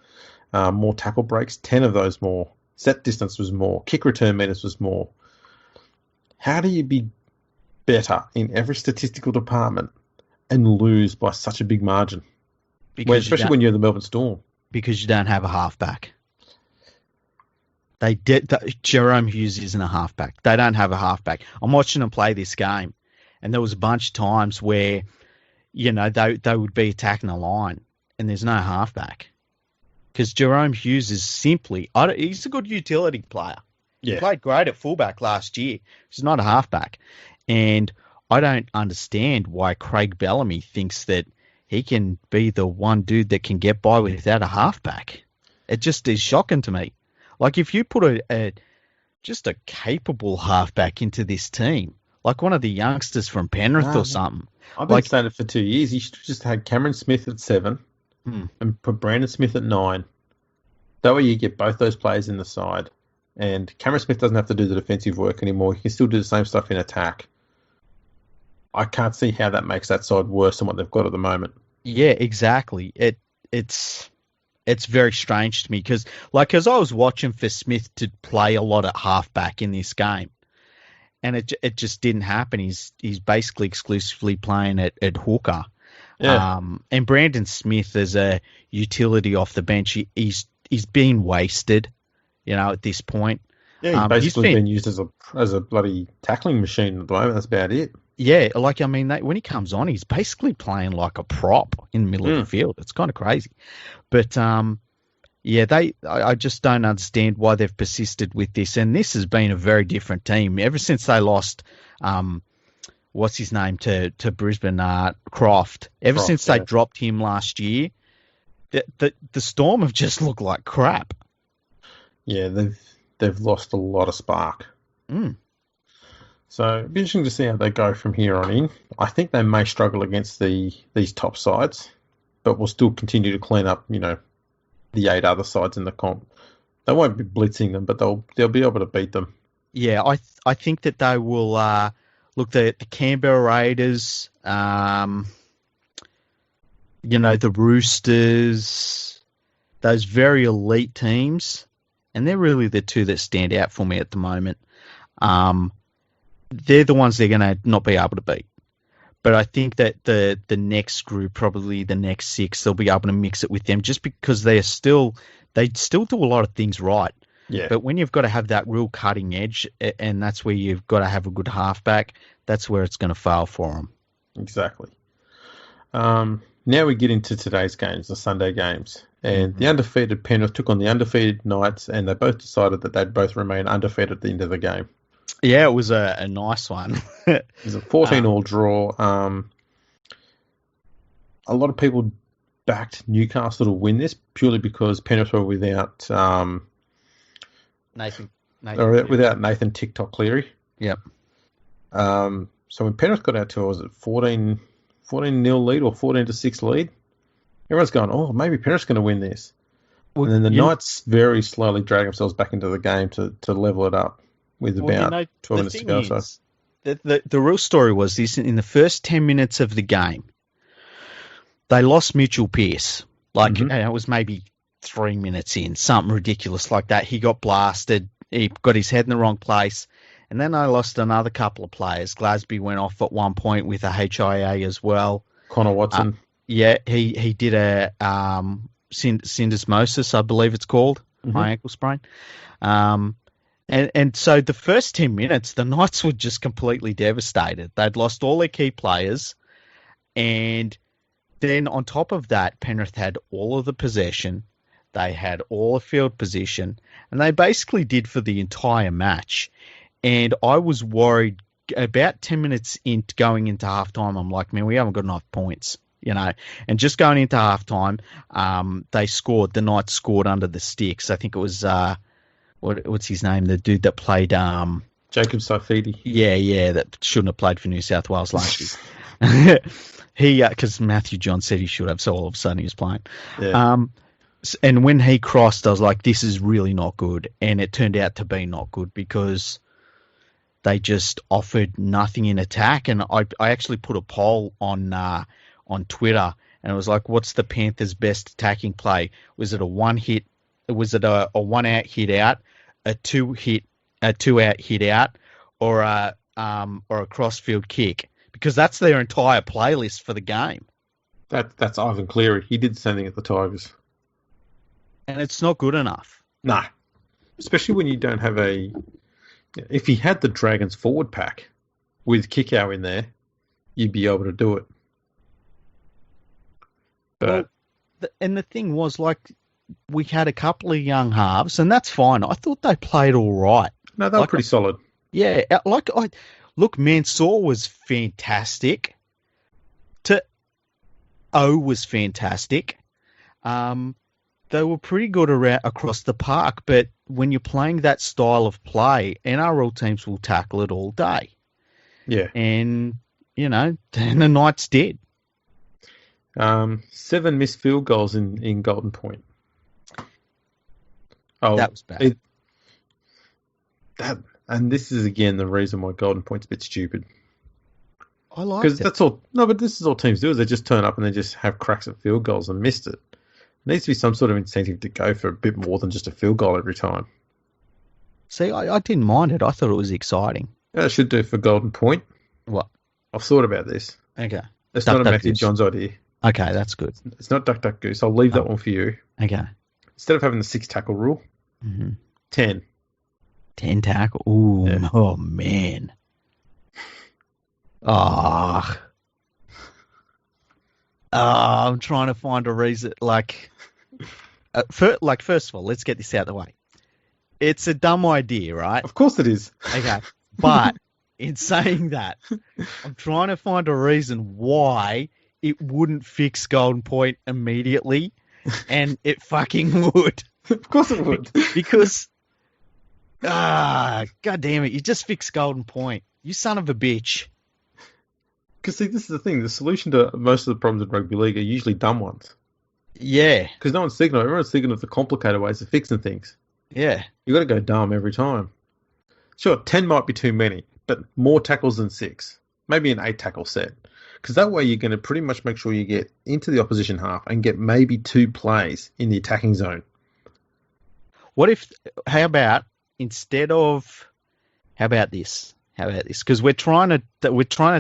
more tackle breaks, 10 of those more. Set distance was more. Kick return meters was more. How do you be better in every statistical department and lose by such a big margin? Especially when you're the Melbourne Storm. Because you don't have a halfback. Jerome Hughes isn't a halfback. They don't have a halfback. I'm watching them play this game, and there was a bunch of times where, they would be attacking the line, and there's no halfback. Because Jerome Hughes is he's a good utility player. Yeah. He played great at fullback last year. He's not a halfback. And I don't understand why Craig Bellamy thinks that he can be the one dude that can get by without a halfback. It just is shocking to me. Like, if you put just a capable halfback into this team, like one of the youngsters from Penrith or something. I've been saying it for 2 years. He should have just had Cameron Smith at 7 and put Brandon Smith at 9. That way you get both those players in the side. And Cameron Smith doesn't have to do the defensive work anymore. He can still do the same stuff in attack. I can't see how that makes that side worse than what they've got at the moment. Yeah, exactly. It's very strange to me because I was watching for Smith to play a lot at halfback in this game, and it just didn't happen. He's basically exclusively playing at hooker. Yeah. And Brandon Smith as a utility off the bench, he's being wasted, at this point. Yeah, he's basically been used as a bloody tackling machine at the moment. That's about it. Yeah, like, I mean, when he comes on, he's basically playing like a prop in the middle of the field. It's kind of crazy. But, yeah, I just don't understand why they've persisted with this. And this has been a very different team. Ever since they lost, what's his name, to Brisbane, Croft. Since they dropped him last year, the Storm have just looked like crap. Yeah, they've lost a lot of spark. So it'll be interesting to see how they go from here on in. I think they may struggle against these top sides, but will still continue to clean up, the 8 other sides in the comp. They won't be blitzing them, but they'll be able to beat them. Yeah, I think that they will look the Canberra Raiders, the Roosters, those very elite teams, and they're really the two that stand out for me at the moment. They're the ones they're going to not be able to beat. But I think that the next group, probably the next 6, they'll be able to mix it with them just because they still do a lot of things right. Yeah. But when you've got to have that real cutting edge, and that's where you've got to have a good halfback, that's where it's going to fail for them. Exactly. Now we get into today's games, the Sunday games. And the undefeated Penrith took on the undefeated Knights, and they both decided that they'd both remain undefeated at the end of the game. Yeah, it was a nice one. It was a 14-all draw. A lot of people backed Newcastle to win this purely because Penrith were without without Nathan TikTok Cleary. Yep. So when Penrith got out to, was it 14-0 lead or 14-6 lead? Everyone's going, oh, maybe Penrith's going to win this. Well, and then the Knights very slowly drag themselves back into the game to level it up with about 12 minutes to go. The real story was this: in the first 10 minutes of the game, they lost Mitchell Pearce. It was maybe 3 minutes in, something ridiculous like that. He got blasted. He got his head in the wrong place. And then they lost another couple of players. Glasby went off at one point with a HIA as well. Connor Watson. He did a syndesmosis, I believe it's called, high ankle sprain. And so the first 10 minutes, the Knights were just completely devastated. They'd lost all their key players. And then on top of that, Penrith had all of the possession. They had all the field position. And they basically did for the entire match. And I was worried about 10 minutes going into halftime. I'm like, man, we haven't got enough points. And just going into halftime, the Knights scored under the sticks. I think it was, what's his name? The dude that played, Jacob Saifidi. Yeah, that shouldn't have played for New South Wales last year. Because Matthew John said he should have, so all of a sudden he was playing. Yeah. And when he crossed, I was like, this is really not good. And it turned out to be not good because they just offered nothing in attack. And I actually put a poll on Twitter, and it was like, what's the Panthers' best attacking play? Was it a one out hit out, a two out hit out, or a crossfield kick? Because that's their entire playlist for the game. That's Ivan Cleary. He did the same thing at the Tigers. And it's not good enough. No. Especially when you don't have if he had the Dragons forward pack with Kickow in there, you'd be able to do it. But and the thing was, we had a couple of young halves, and that's fine. I thought they played all right. No, they were pretty solid. Yeah, look, Mansour was fantastic. O was fantastic. They were pretty good across the park, but when you're playing that style of play, NRL teams will tackle it all day. Yeah. And, and the Knights did. 7 missed field goals in Golden Point. Oh, that was bad. And this is, again, the reason why Golden Point's a bit stupid. I like it. Because that's all. No, but this is all teams do, is they just turn up and they just have cracks at field goals and missed it. There needs to be some sort of incentive to go for a bit more than just a field goal every time. See, I didn't mind it. I thought it was exciting. Yeah, it should do for Golden Point. What? I've thought about this. Okay. It's not a Matthew Johns idea. Okay, that's good. It's not Duck Duck Goose. I'll leave that one for you. Okay. Instead of having the 6 tackle rule, 10. 10 tackle. Ooh, yeah. Oh man. Ah, I'm trying to find a reason. First of all, let's get this out of the way. It's a dumb idea, right? Of course it is. Okay, but in saying that, I'm trying to find a reason why it wouldn't fix Golden Point immediately, and it fucking would. Of course it would. Because, god damn it, you just fixed Golden Point. You son of a bitch. Because see, this is the thing. The solution to most of the problems in rugby league are usually dumb ones. Yeah, Because no one's thinking of it. Everyone's thinking of the complicated ways of fixing things. yeah. You got to go dumb every time. Sure, 10 might be too many, but more tackles than 6. Maybe an 8 tackle set. Because that way you're going to pretty much make sure you get into the opposition half and get maybe 2 plays in the attacking zone. How about this? How about this? Because we're trying to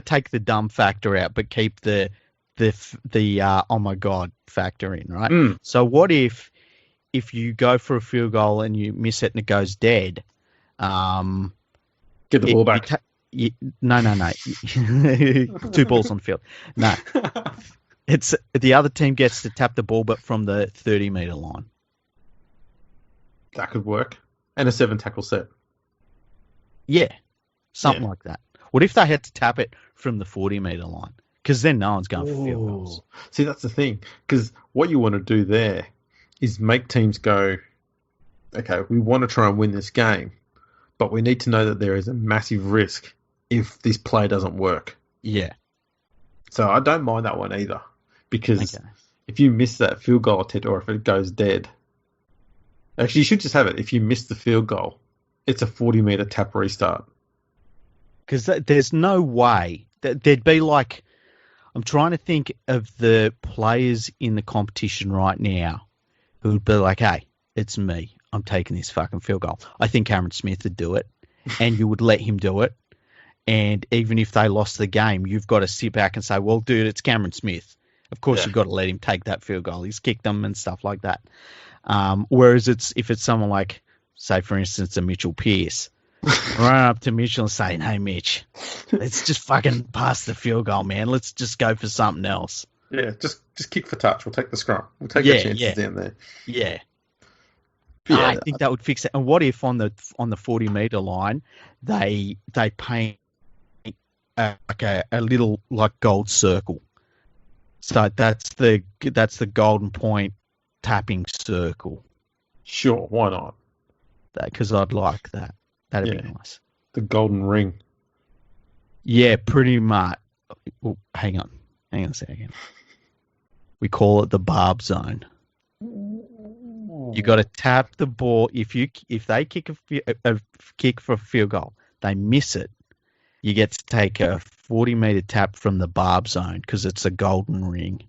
take the dumb factor out, but keep the oh my god factor in, right? So what if you go for a field goal and you miss it and it goes dead? Get the ball back. No. 2 balls on the field. No, it's the other team gets to tap the ball, but from the 30-meter line. That could work. And a 7 tackle set. Yeah, something like that. What if they had to tap it from the 40-meter line? Because then no one's going for field goals. See, that's the thing. Because what you want to do there is make teams go, okay, we want to try and win this game, but we need to know that there is a massive risk if this play doesn't work. Yeah. So I don't mind that one either. Because if you miss that field goal attempt or if it goes dead, actually you should just have it. If you miss the field goal, it's a 40-meter tap restart. Because there's no way that there'd be like, I'm trying to think of the players in the competition right now who would be like, hey, it's me. I'm taking this fucking field goal. I think Cameron Smith would do it, and you would let him do it. And even if they lost the game, you've got to sit back and say, well, dude, it's Cameron Smith. Of course, you've got to let him take that field goal. He's kicked them and stuff like that. Whereas if it's someone like, say, for instance, a Mitchell Pearce, run up to Mitchell and saying, hey, Mitch, let's just fucking pass the field goal, man. Let's just go for something else. Yeah, just kick for touch. We'll take the scrum. We'll take the chances down there. Yeah. I think that would fix it. And what if on the 40-meter line they paint a little like gold circle? So that's the Golden Point tapping circle. Sure, why not? Because I'd like that. That'd be nice. The golden ring. Yeah, pretty much. Oh, hang on a second. We call it the barb zone. You got to tap the ball. If they kick a kick for a field goal, they miss it. You get to take a 40-meter tap from the barb zone because it's a golden ring.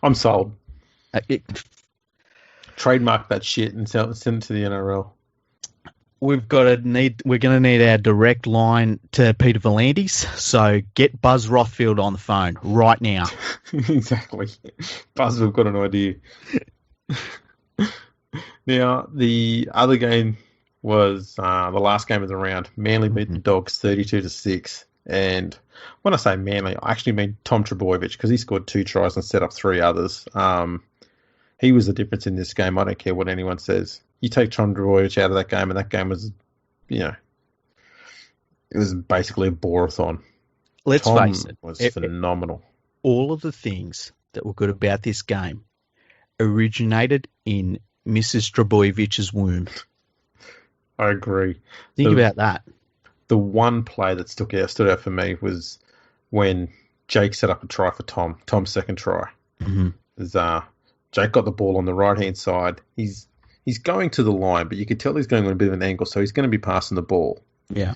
I'm sold. Trademark that shit and send it to the NRL. We're going to need our direct line to Peter Volandis. So get Buzz Rothfield on the phone right now. Exactly. Buzz, we've got an idea. Now, the other game was the last game of the round. Manly beat the Dogs 32-6. And when I say Manly, I actually mean Tom Trbojevic because he scored 2 tries and set up 3 others. He was the difference in this game. I don't care what anyone says. You take Tom Trbojevic out of that game, and that game was, it was basically a bore-a-thon. Let's face it. Was phenomenal. All of the things that were good about this game originated in Mrs. Trebojevic's womb. I agree. Think about that. The one play that stood out for me was when Jake set up a try for Tom. Tom's second try. Mm-hmm. Jake got the ball on the right-hand side. He's going to the line, but you could tell he's going on a bit of an angle, so he's going to be passing the ball. Yeah.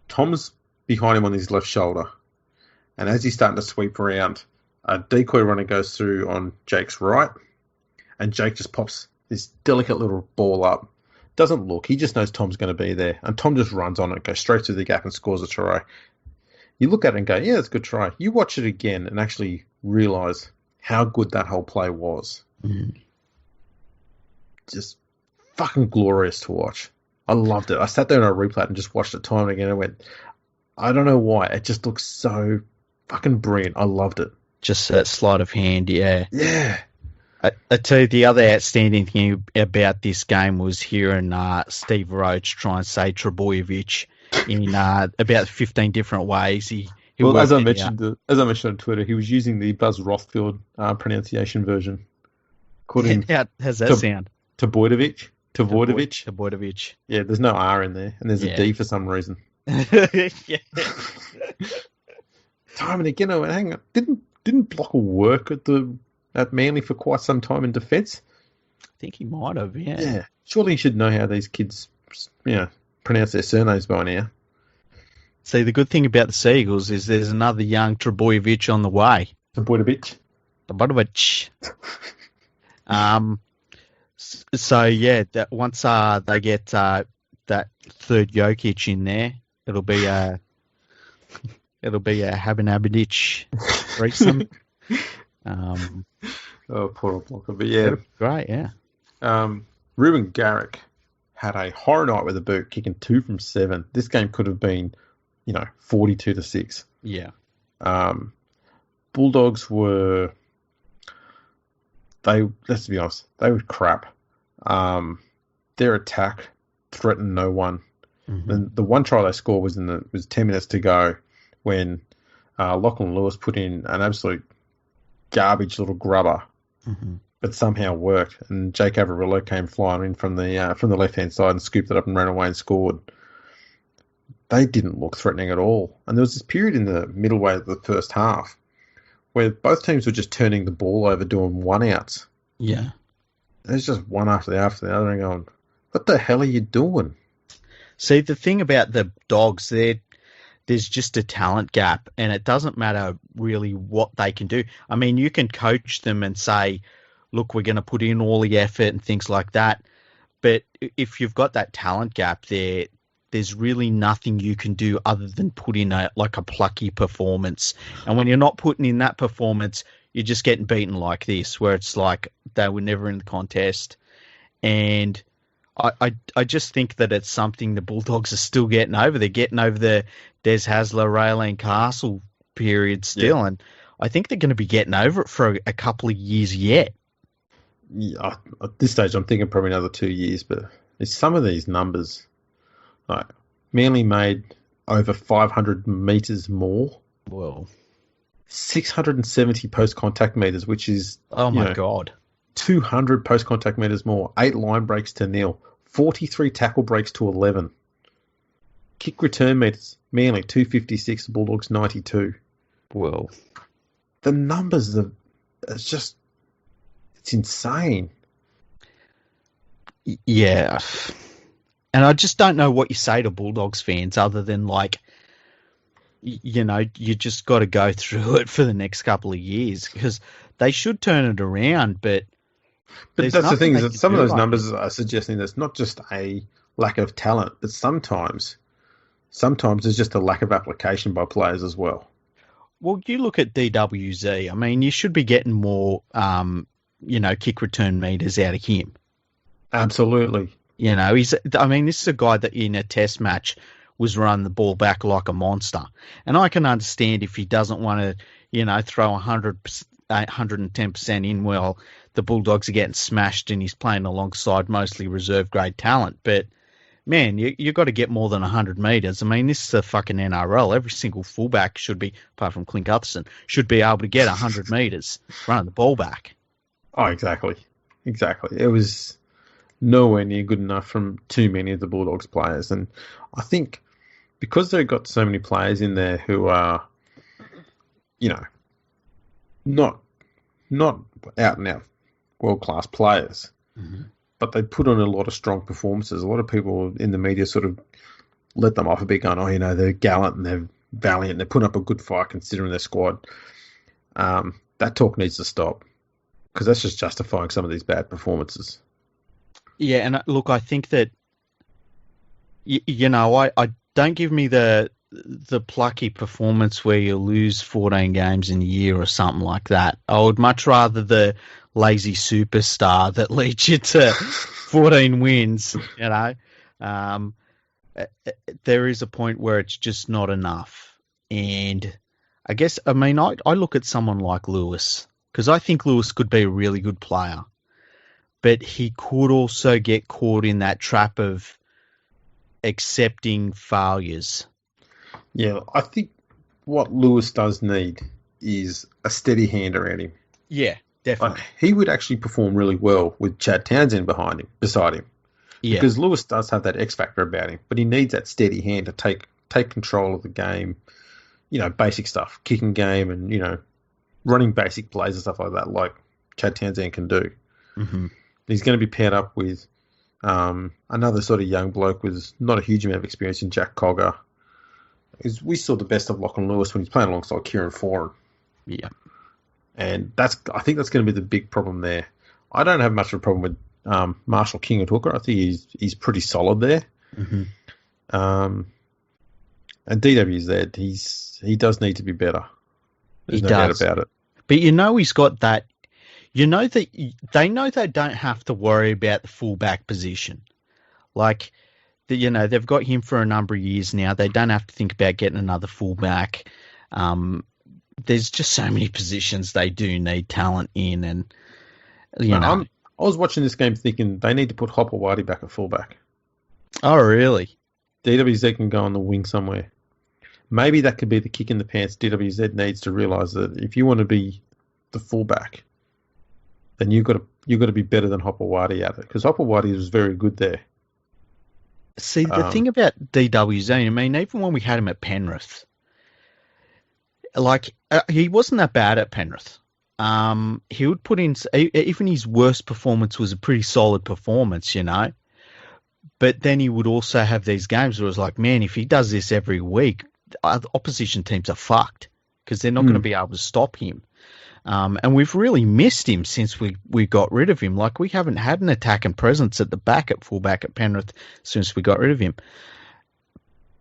Tom's behind him on his left shoulder, and as he's starting to sweep around, a decoy runner goes through on Jake's right, and Jake just pops this delicate little ball up. Doesn't look. He just knows Tom's going to be there, and Tom just runs on it, goes straight through the gap and scores a try. You look at it and go, yeah, that's a good try. You watch it again and actually realise how good that whole play was. Mm. Just fucking glorious to watch. I loved it. I sat there on a replay and just watched it time and again and went, I don't know why. It just looks so fucking brilliant. I loved it. Just that sleight of hand, yeah. Yeah. I tell you, the other outstanding thing about this game was hearing Steve Roach try and say Trebojevic in about 15 different ways. Well, as I mentioned on Twitter, he was using the Buzz Rothfield pronunciation version. How does that sound? Trebojevic. Yeah, there's no R in there, and there's a D for some reason. Yeah. Time and again, I went, hang on, didn't Blocker work at Manly for quite some time in defence? I think he might have, yeah. Yeah, surely he should know how these kids, pronounce their surnames by now. See, the good thing about the Seagulls is there's another young Trebojevic on the way. Trebojevic. So yeah, once they get that third Jokic in there, it'll be a Habinabidich threesome. Poor old Blocker, but yeah, great, yeah. Ruben Garrick had a horror night with a boot, kicking 2 from 7. This game could have been, 42-6. Yeah. Bulldogs were. Let's be honest, they were crap. Their attack threatened no one. Mm-hmm. And the one try they scored was 10 minutes to go when Lachlan Lewis put in an absolute garbage little grubber, but somehow worked. And Jake Averillo came flying in from the left hand side and scooped it up and ran away and scored. They didn't look threatening at all. And there was this period in the middle way of the first half where both teams were just turning the ball over, doing one-outs. Yeah. There's just one after the other and going, what the hell are you doing? See, the thing about the Dogs, there's just a talent gap, and it doesn't matter really what they can do. I mean, you can coach them and say, look, we're going to put in all the effort and things like that. But if you've got that talent gap there's really nothing you can do other than put in a plucky performance. And when you're not putting in that performance, you're just getting beaten like this, where it's like they were never in the contest. And I just think that it's something the Bulldogs are still getting over. They're getting over the Des Hasler, Raylene Castle period still. Yeah. And I think they're going to be getting over it for a couple of years yet. Yeah, at this stage, I'm thinking probably another 2 years, but it's some of these numbers. Like, Manly made over 500 metres more. Well, 670 post-contact metres, which is... Oh, my God. 200 post-contact metres more. 8 line breaks to 0. 43 tackle breaks to 11. Kick return metres, Manly 256, Bulldogs 92. Well, the numbers it's insane. Yeah. And I just don't know what you say to Bulldogs fans other than you just got to go through it for the next couple of years because they should turn it around. But that's the thing is that some of those numbers are suggesting there's not just a lack of talent, but sometimes there's just a lack of application by players as well. Well, you look at DWZ. I mean, you should be getting more, kick return meters out of him. Absolutely. This is a guy that in a test match was running the ball back like a monster. And I can understand if he doesn't want to, throw 110% in while the Bulldogs are getting smashed and he's playing alongside mostly reserve grade talent. But, man, you got to get more than 100 metres. I mean, this is a fucking NRL. Every single fullback should be, apart from Clint Gutherson, should be able to get 100 metres running the ball back. Oh, exactly. It was nowhere near good enough from too many of the Bulldogs players. And I think because they've got so many players in there who are, not out and out world-class players, but they put on a lot of strong performances. A lot of people in the media sort of let them off a bit going, they're gallant and they're valiant and they're putting up a good fight considering their squad. That talk needs to stop because that's just justifying some of these bad performances. Yeah, and look, I think that, I don't give me the plucky performance where you lose 14 games in a year or something like that. I would much rather the lazy superstar that leads you to 14 wins, Um, there is a point where it's just not enough. And I guess, I mean, I look at someone like Lewis, because I think Lewis could be a really good player, but he could also get caught in that trap of accepting failures. Yeah, I think what Lewis does need is a steady hand around him. Yeah, definitely. He would actually perform really well with Chad Townsend beside him. Yeah. Because Lewis does have that X factor about him, but he needs that steady hand to take control of the game. Basic stuff, kicking game, and running basic plays and stuff like that, like Chad Townsend can do. Mm-hmm. He's going to be paired up with another sort of young bloke with not a huge amount of experience in Jack Cogger. We saw the best of Lachlan Lewis when he's playing alongside Kieran Foran. Yeah. And I think that's going to be the big problem there. I don't have much of a problem with Marshall King at hooker. I think he's pretty solid there. Mm-hmm. And DWZ, he does need to be better. There's no doubt about it. But he's got that. That they know they don't have to worry about the fullback position. Like, they've got him for a number of years now. They don't have to think about getting another fullback. There's just so many positions they do need talent in, and I was watching this game thinking they need to put Hopper Whitey back at fullback. Oh, really? DWZ can go on the wing somewhere. Maybe that could be the kick in the pants DWZ needs to realise that if you want to be the fullback, then you've got to be better than Hopper Whitey at it, because Hopper Whitey was very good there. See, the thing about DWZ, I mean, even when we had him at Penrith, like, he wasn't that bad at Penrith. He would put in, even his worst performance was a pretty solid performance, But then he would also have these games where it was like, man, if he does this every week, opposition teams are fucked because they're not going to be able to stop him. And we've really missed him since we got rid of him. Like, we haven't had an attacking presence at the back at fullback at Penrith since we got rid of him.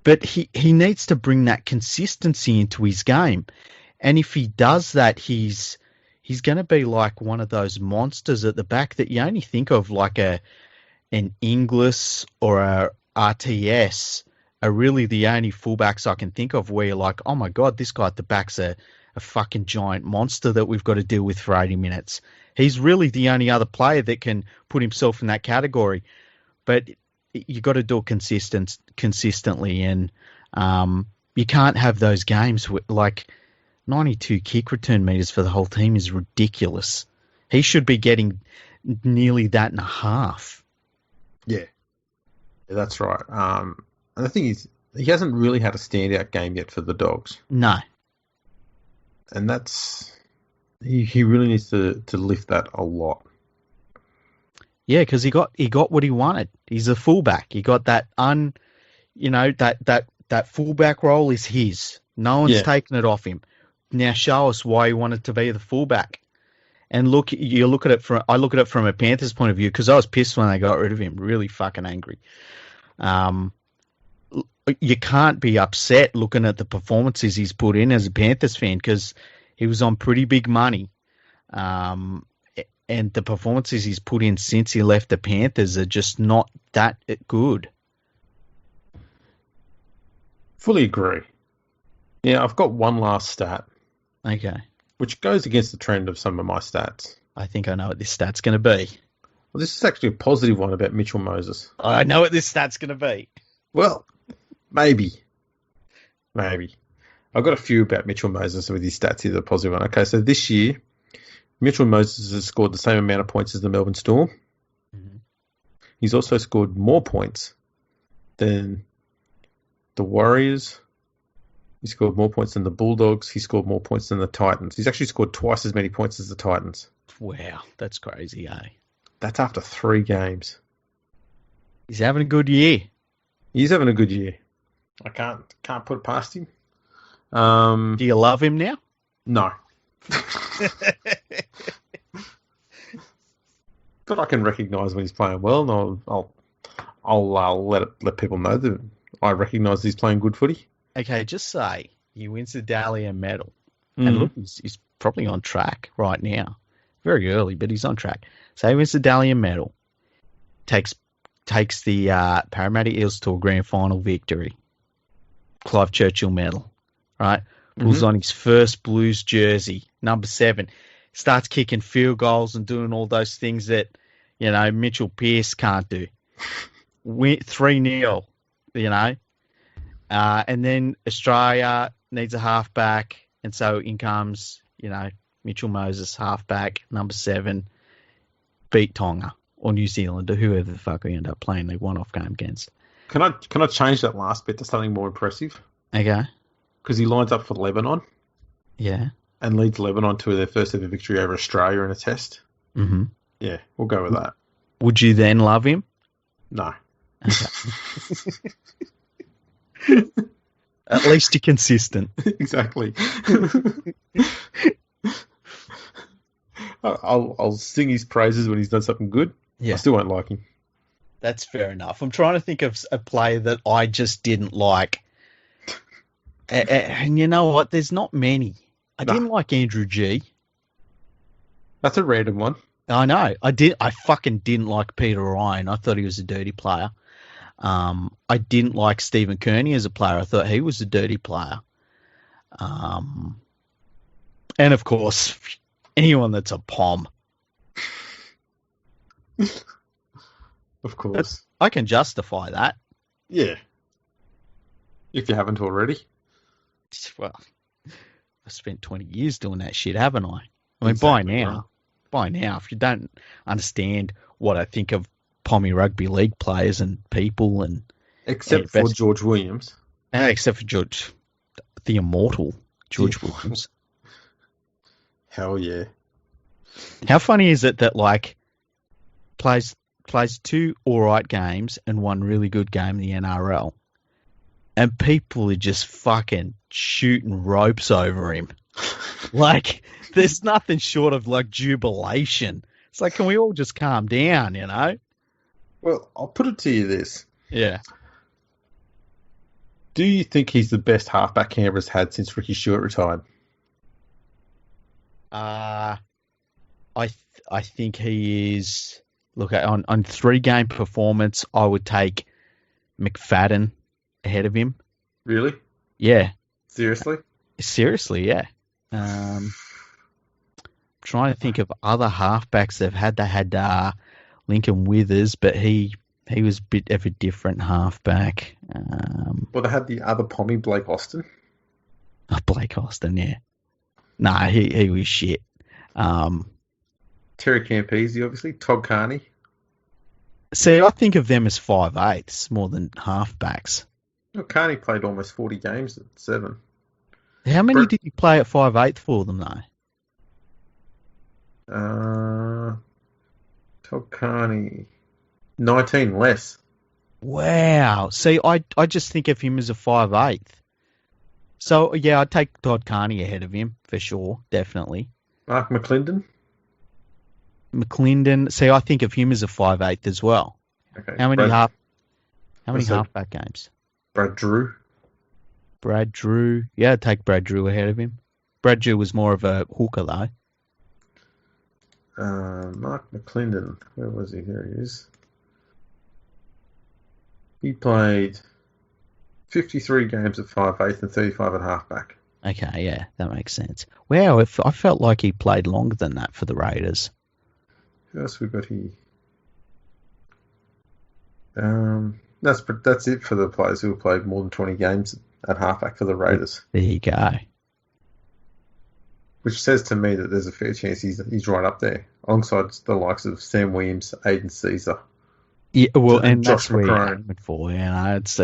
But he needs to bring that consistency into his game. And if he does that, he's going to be like one of those monsters at the back that you only think of, like an Inglis or a RTS are really the only fullbacks I can think of where you're like, oh my God, this guy at the back's a fucking giant monster that we've got to deal with for 80 minutes. He's really the only other player that can put himself in that category. But you got to do it consistently, and you can't have those games with, like, 92 kick return meters for the whole team is ridiculous. He should be getting nearly that and a half. Yeah, that's right. And the thing is, he hasn't really had a standout game yet for the Dogs. No. And he really needs to lift that a lot. Yeah, because he got what he wanted. He's a fullback. He got that that fullback role is his. No one's taken it off him. Now show us why you wanted to be the fullback. And I look at it from a Panthers point of view, because I was pissed when they got rid of him. Really fucking angry. You can't be upset looking at the performances he's put in as a Panthers fan, because he was on pretty big money. And the performances he's put in since he left the Panthers are just not that good. Fully agree. Yeah, I've got one last stat. Okay. Which goes against the trend of some of my stats. I think I know what this stat's going to be. Well, this is actually a positive one about Mitchell Moses. I know what this stat's going to be. Well, maybe. I've got a few about Mitchell Moses with his stats here, the positive one. Okay, so this year, Mitchell Moses has scored the same amount of points as the Melbourne Storm. Mm-hmm. He's also scored more points than the Warriors. He scored more points than the Bulldogs. He scored more points than the Titans. He's actually scored twice as many points as the Titans. Wow, that's crazy, eh? That's after 3 games. He's having a good year. He's having a good year. I can't put it past him. Do you love him now? No. But I can recognise when he's playing well, and I'll let people know that I recognise he's playing good footy. Okay, just say he wins the Dahlia medal. Mm-hmm. And look, he's probably on track right now. Very early, but he's on track. So he wins the Dahlia medal. Takes takes the Parramatta Eels to a grand final victory. Clive Churchill medal, right? Pulls on his first Blues jersey, number 7. Starts kicking field goals and doing all those things that, Mitchell Pearce can't do. 3-0, and then Australia needs a halfback, and so in comes, Mitchell Moses, halfback, number 7, beat Tonga or New Zealand or whoever the fuck we end up playing the one-off game against. Can I change that last bit to something more impressive? Okay. Because he lines up for Lebanon. Yeah. And leads Lebanon to their first ever victory over Australia in a test. Mm-hmm. Yeah, we'll go with that. Would you then love him? No. Okay. At least you're consistent. Exactly. I'll sing his praises when he's done something good. Yeah. I still won't like him. That's fair enough. I'm trying to think of a player that I just didn't like. And you know what? There's not many. I didn't like Andrew G. That's a random one. I know. I fucking didn't like Peter Ryan. I thought he was a dirty player. I didn't like Stephen Kearney as a player. I thought he was a dirty player. And of course, anyone that's a pom. Of course. I can justify that. Yeah. If you haven't already. Well, I spent 20 years doing that shit, haven't I? I mean, Exactly, by now, if you don't understand what I think of Pommy Rugby League players and people and... Except for George Williams. Except for George, the immortal George Williams. Hell yeah. How funny is it that, plays 2 alright games and 1 really good game in the NRL, and people are just fucking shooting ropes over him? There's nothing short of, jubilation. It's like, can we all just calm down, Well, I'll put it to you this. Yeah. Do you think he's the best halfback Canberra's had since Ricky Stewart retired? I think he is... Look, on 3-game performance, I would take McFadden ahead of him. Really? Yeah. Seriously? Seriously, yeah. Trying to think of other halfbacks they've had. They had Lincoln Withers, but he was a bit of a different halfback. Well, they had the other Pommy, Blake Austin. Oh, Blake Austin, yeah. Nah, he was shit. Terry Campese, obviously. Todd Carney. See, I think of them as 5/8 more than halfbacks. Well, Carney played almost 40 games at 7. How many did he play at 5/8 for them, though? Todd Carney, 19 less. Wow. See, I just think of him as a 5/8. So, yeah, I'd take Todd Carney ahead of him, for sure, definitely. Mark McClendon? See, I think of him as a 5/8 as well. Okay. How many halfback games? Brad Drew? Yeah, I'd take Brad Drew ahead of him. Brad Drew was more of a hooker, though. Mark McClendon, where was he? Here he is. He played 53 games at 5/8 and 35 at halfback. Okay, yeah, that makes sense. Wow, I felt like he played longer than that for the Raiders. Who else we got here? That's it for the players who have played more than 20 games at halfback for the Raiders. There you go. Which says to me that there's a fair chance he's right up there, alongside the likes of Sam Williams, Aiden Caesar. Yeah, well, and Josh that's where you're McCrone. aiming for.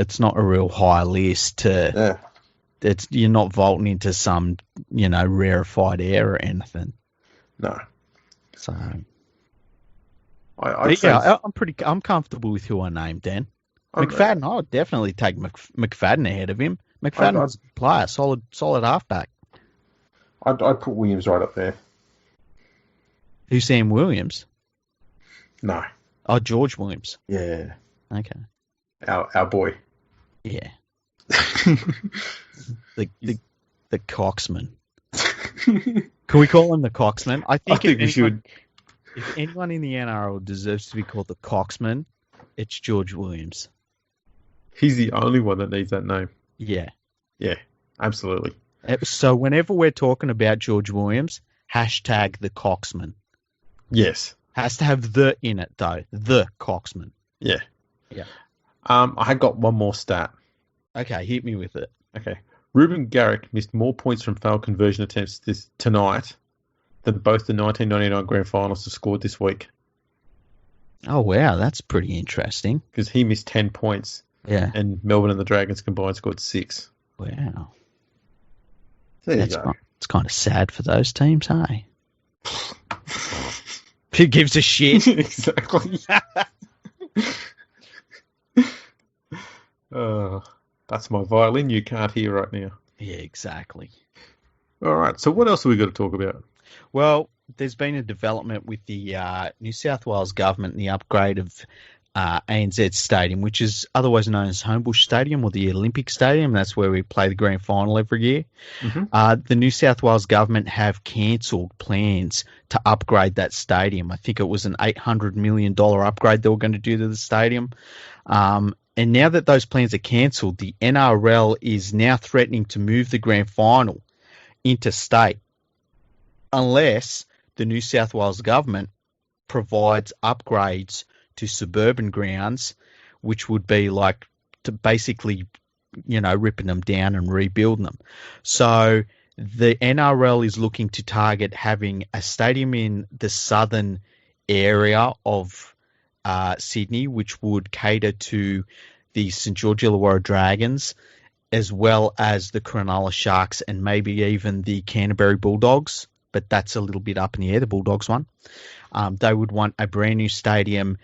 It's not a real high list. Yeah. You're not vaulting into some rarefied air or anything. No. So. I'm comfortable with who I named, Dan. McFadden, I would definitely take McFadden ahead of him. McFadden's a player, solid halfback. I'd put Williams right up there. Who's Sam Williams? No. Oh, George Williams. Yeah. Okay. Our boy. Yeah. the Coxman. Can we call him the Coxman? I think we should. If anyone in the NRL deserves to be called the Coxman, It's George Williams. He's the only one that needs that name. Yeah. Yeah, absolutely. So whenever we're talking about George Williams, hashtag the Coxman. Yes. Has to have the in it, though. The Coxman. Yeah. Yeah. I had got one more stat. Okay, hit me with it. Okay. Ruben Garrick missed more points from failed conversion attempts tonight than both the 1999 grand finals have scored this week. Oh, wow. That's pretty interesting. Because he missed 10 points. Yeah. And Melbourne and the Dragons combined scored 6. Wow. There you go. It's kind of sad for those teams, hey? Who gives a shit? Exactly. That's my violin you can't hear right now. Yeah, exactly. All right, so what else have we got to talk about? Well, there's been a development with the New South Wales government and the upgrade of ANZ Stadium, which is otherwise known as Homebush Stadium or the Olympic Stadium. That's where we play the grand final every year. Mm-hmm. The New South Wales government have cancelled plans to upgrade that stadium. I think it was an $800 million upgrade they were going to do to the stadium. And now that those plans are cancelled, the NRL is now threatening to move the grand final interstate unless the New South Wales government provides upgrades to suburban grounds, which would be like to basically, ripping them down and rebuilding them. So the NRL is looking to target having a stadium in the southern area of Sydney, which would cater to the St George Illawarra Dragons, as well as the Cronulla Sharks and maybe even the Canterbury Bulldogs, but that's a little bit up in the air, the Bulldogs one. They would want a brand new stadium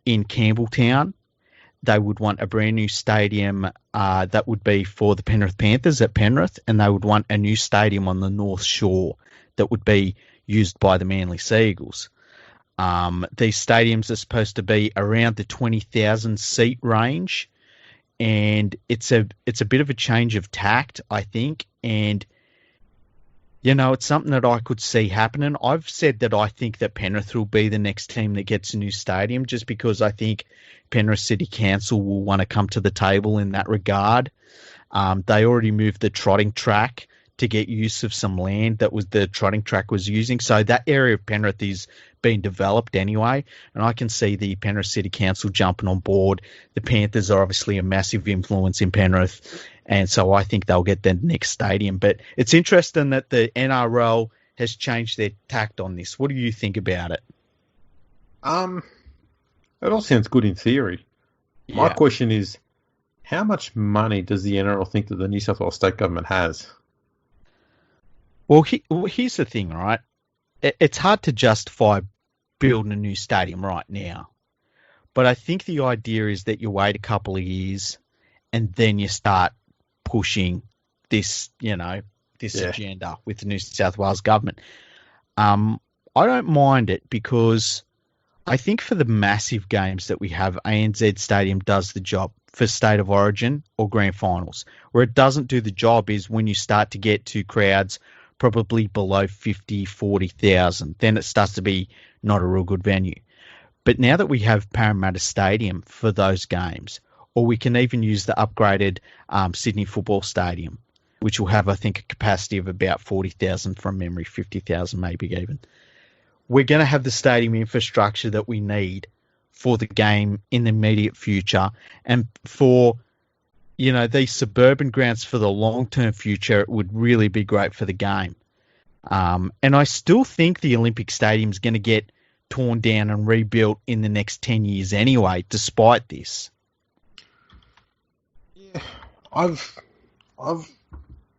in Campbelltown. They would want a brand new stadium that would be for the Penrith Panthers at Penrith, and they would want a new stadium on the North Shore that would be used by the Manly Seagulls. These stadiums are supposed to be around the 20,000 seat range, and it's a bit of a change of tact, I think, and it's something that I could see happening. I've said that I think that Penrith will be the next team that gets a new stadium, just because I think Penrith City Council will want to come to the table in that regard. They already moved the trotting track to get use of some land that was the trotting track was using. So that area of Penrith is being developed anyway, and I can see the Penrith City Council jumping on board. The Panthers are obviously a massive influence in Penrith, and so I think they'll get the next stadium. But it's interesting that the NRL has changed their tact on this. What do you think about it? It all sounds good in theory. Yeah. My question is, how much money does the NRL think that the New South Wales state government has? Well, here's the thing, right? It's hard to justify building a new stadium right now. But I think the idea is that you wait a couple of years and then you start pushing this, agenda with the New South Wales government. I don't mind it because I think for the massive games that we have, ANZ Stadium does the job for State of Origin or Grand Finals. Where it doesn't do the job is when you start to get to crowds probably below 50, 40,000. Then it starts to be not a real good venue. But now that we have Parramatta Stadium for those games, or we can even use the upgraded Sydney Football Stadium, which will have, I think, a capacity of about 40,000 from memory, 50,000 maybe even. We're going to have the stadium infrastructure that we need for the game in the immediate future, and for these suburban grounds for the long-term future, it would really be great for the game. And I still think the Olympic Stadium is going to get torn down and rebuilt in the next 10 years anyway, despite this. Yeah, I've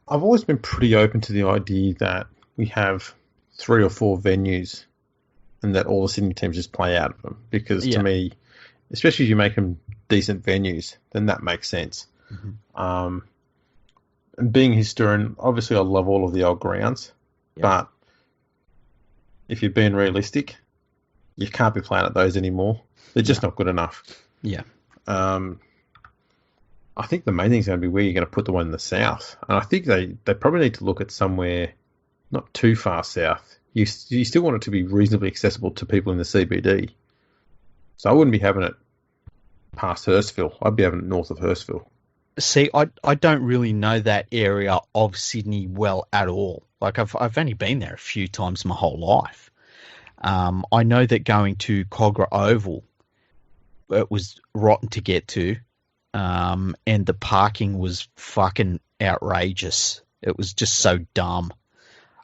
always been pretty open to the idea that we have 3 or 4 venues and that all the Sydney teams just play out of them. Because to me, especially if you make them decent venues, then that makes sense. Mm-hmm. And being a historian, obviously I love all of the old grounds, but if you're being realistic, you can't be playing at those anymore. They're just not good enough. Yeah. I think the main thing is going to be where you're going to put the one in the south. And I think they probably need to look at somewhere not too far south. You still want it to be reasonably accessible to people in the CBD. So I wouldn't be having it past Hurstville. I'd be having it north of Hurstville. See, I don't really know that area of Sydney well at all. Like I've only been there a few times my whole life. I know that going to Cogra Oval, it was rotten to get to, and the parking was fucking outrageous. It was just so dumb.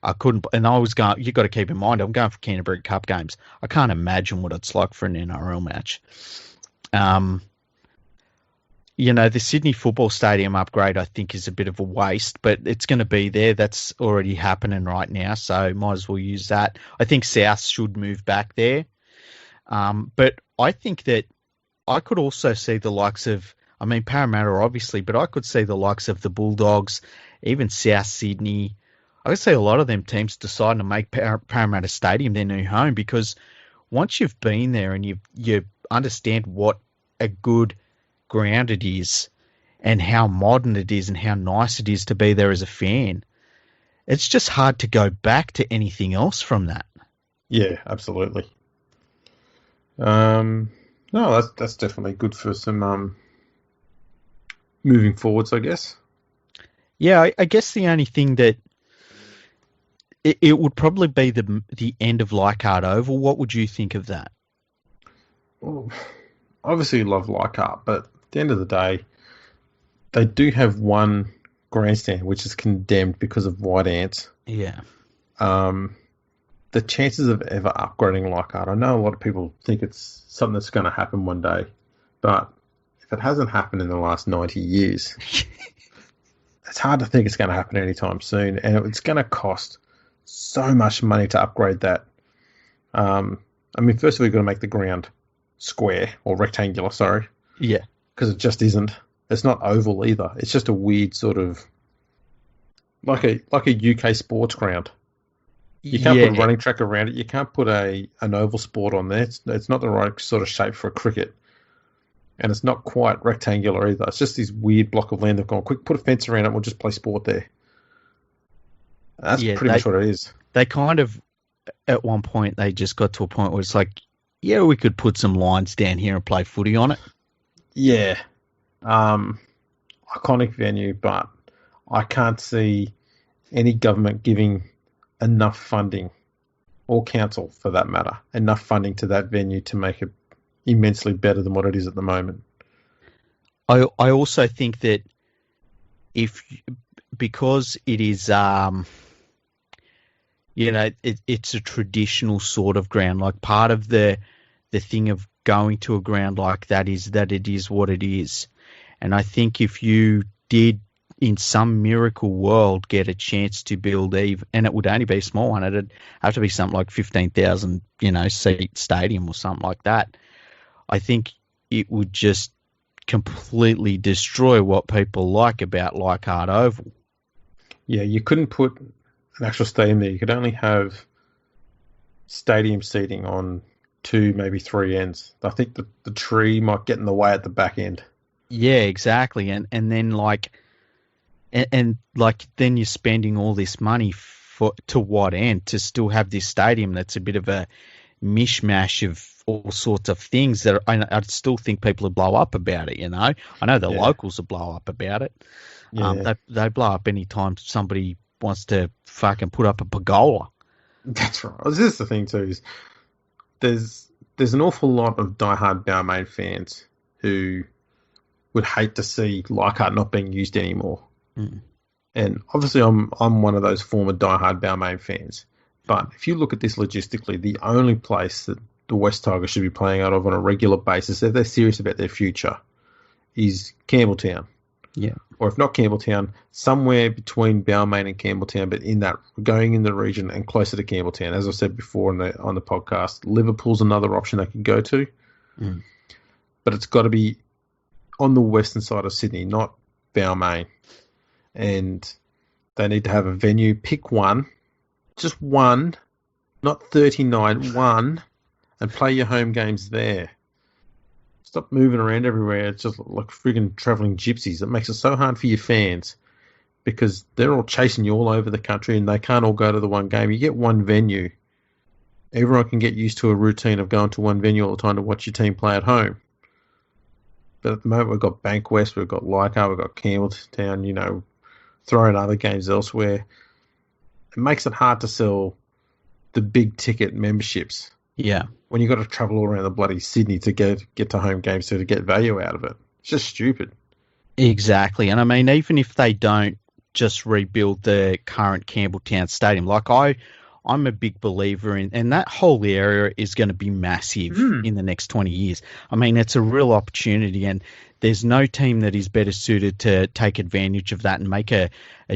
I couldn't, and I was going. You got to keep in mind, I'm going for Canterbury Cup games. I can't imagine what it's like for an NRL match. The Sydney Football Stadium upgrade, I think, is a bit of a waste, but it's going to be there. That's already happening right now, so might as well use that. I think South should move back there. But I think that I could also see the likes of, Parramatta obviously, but I could see the likes of the Bulldogs, even South Sydney. I could see a lot of them teams deciding to make Parramatta Stadium their new home, because once you've been there and you understand what a good ground it is and how modern it is and how nice it is to be there as a fan, it's just hard to go back to anything else from that. Yeah, absolutely. No, that's definitely good for some moving forwards, I guess. Yeah, I guess the only thing that it would probably be the end of Leichhardt Oval. What would you think of that? Well, obviously, you love Leichhardt, but at the end of the day, they do have one grandstand which is condemned because of white ants. Yeah. The chances of ever upgrading Leichhardt, I know a lot of people think it's something that's going to happen one day, but if it hasn't happened in the last 90 years, it's hard to think it's going to happen anytime soon, and it's going to cost so much money to upgrade that. First of all, you've got to make the ground square or rectangular, sorry. Yeah. Because it just isn't. It's not oval either. It's just a weird sort of like a UK sports ground. You can't put a running track around it. You can't put an oval sport on there. It's not the right sort of shape for a cricket. And it's not quite rectangular either. It's just this weird block of land. They've gone, quick, put a fence around it. We'll just play sport there. That's pretty much what it is. They kind of, at one point, they just got to a point where it's like, yeah, we could put some lines down here and play footy on it. Yeah. Iconic venue, but I can't see any government giving enough funding, or council for that matter, enough funding to that venue to make it immensely better than what it is at the moment. I also think that because it is, it's a traditional sort of ground. Like part of the thing of going to a ground like that is that it is what it is. And I think if you did, in some miracle world, get a chance to build and it would only be a small one, it'd have to be something like 15,000, seat stadium or something like that. I think it would just completely destroy what people like about Leichhardt Oval. Yeah, you couldn't put an actual stadium there. You could only have stadium seating on 2, maybe 3 ends. I think the tree might get in the way at the back end. Yeah, exactly. And then then you're spending all this money to what end? To still have this stadium that's a bit of a mishmash of all sorts of things that I still think people will blow up about it, I know the locals will blow up about it. Yeah. They blow up any time somebody wants to fucking put up a pergola. That's right. This is the thing too, is there's an awful lot of diehard Balmain fans who would hate to see Leichhardt not being used anymore. Mm. And obviously I'm one of those former diehard Balmain fans. But if you look at this logistically, the only place that the West Tigers should be playing out of on a regular basis, if they're serious about their future, is Campbelltown. Yeah. Or if not Campbelltown, somewhere between Balmain and Campbelltown, but going in the region and closer to Campbelltown. As I said before on the podcast, Liverpool's another option they could go to. Mm. But it's got to be on the western side of Sydney, not Balmain. And they need to have a venue. Pick one. Just one. Not 39. One. And play your home games there. Stop moving around everywhere. It's just like friggin' travelling gypsies. It makes it so hard for your fans because they're all chasing you all over the country and they can't all go to the one game. You get one venue. Everyone can get used to a routine of going to one venue all the time to watch your team play at home. But at the moment, we've got Bankwest, we've got Leichhardt, we've got Campbelltown, throwing other games elsewhere. It makes it hard to sell the big ticket memberships. Yeah. When you've got to travel all around the bloody Sydney to get to home games to get value out of it. It's just stupid. Exactly. And I mean, even if they don't just rebuild the current Campbelltown Stadium, like I'm a big believer in, and that whole area is going to be massive in the next 20 years. I mean, it's a real opportunity, and there's no team that is better suited to take advantage of that and make a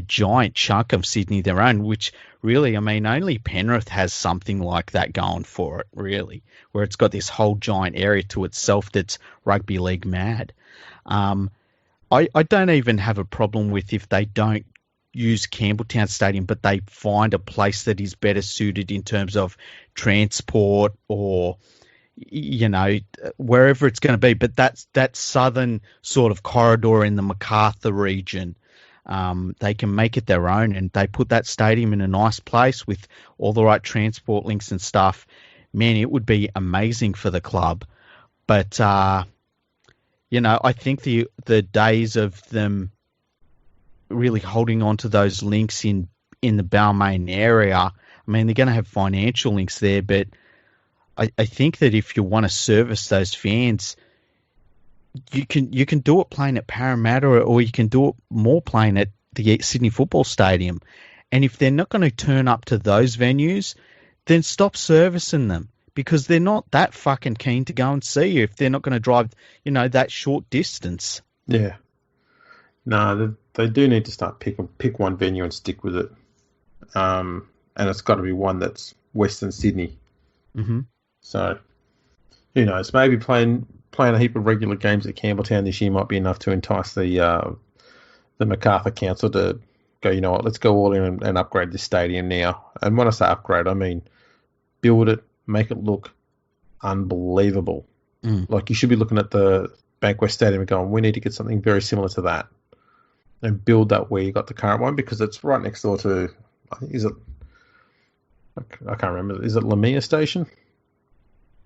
giant chunk of Sydney their own, which really, I mean, only Penrith has something like that going for it, really, where it's got this whole giant area to itself that's rugby league mad. I don't even have a problem with if they don't use Campbelltown Stadium, but they find a place that is better suited in terms of transport or, wherever it's going to be. But that southern sort of corridor in the Macarthur region, they can make it their own, and they put that stadium in a nice place with all the right transport links and stuff. Man, it would be amazing for the club. But, I think the days of them really holding on to those links in the Balmain area, I mean, they're going to have financial links there, but I think that if you want to service those fans, you can do it playing at Parramatta, or you can do it more playing at the Sydney Football Stadium. And if they're not going to turn up to those venues, then stop servicing them, because they're not that fucking keen to go and see you if they're not going to drive, that short distance. Yeah. No, they do need to start pick one venue and stick with it. And it's got to be one that's Western Sydney. Mm-hmm. So, who knows? Maybe playing a heap of regular games at Campbelltown this year might be enough to entice the Macarthur Council to go, you know what, let's go all in and upgrade this stadium now. And when I say upgrade, I mean build it, make it look unbelievable. Like, you should be looking at the Bankwest Stadium and going, we need to get something very similar to that, and build that where you got the current one, because it's right next door to, I can't remember, is it Lamia Station?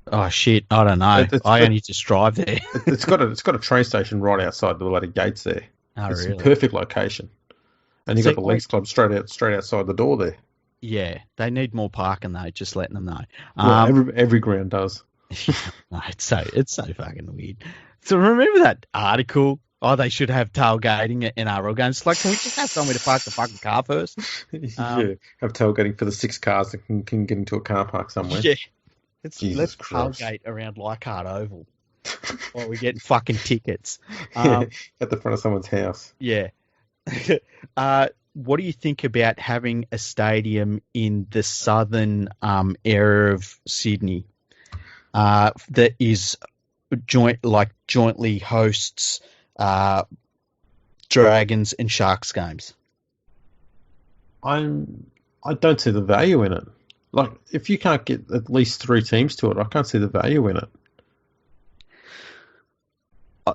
Oh shit, I don't know. I only just drive there. It's got a train station right outside the bloody gates there. Oh, it's really? a perfect location, and you got the Leagues Club straight outside the door there. Yeah, they need more parking though. Just letting them know. Well, every ground does. No, it's so fucking weird. So remember that article? Oh, they should have tailgating at NRL games. Like, can we just have somewhere to park the fucking car first? Yeah, have tailgating for the 6 cars that can get into a car park somewhere. Yeah, Christ. let's tailgate around Leichhardt Oval while we're getting fucking tickets. At the front of someone's house. Yeah. What do you think about having a stadium in the southern area of Sydney that is jointly hosts Dragons and Sharks games? I don't see the value in it. Like, if you can't get at least 3 teams to it, I can't see the value in it.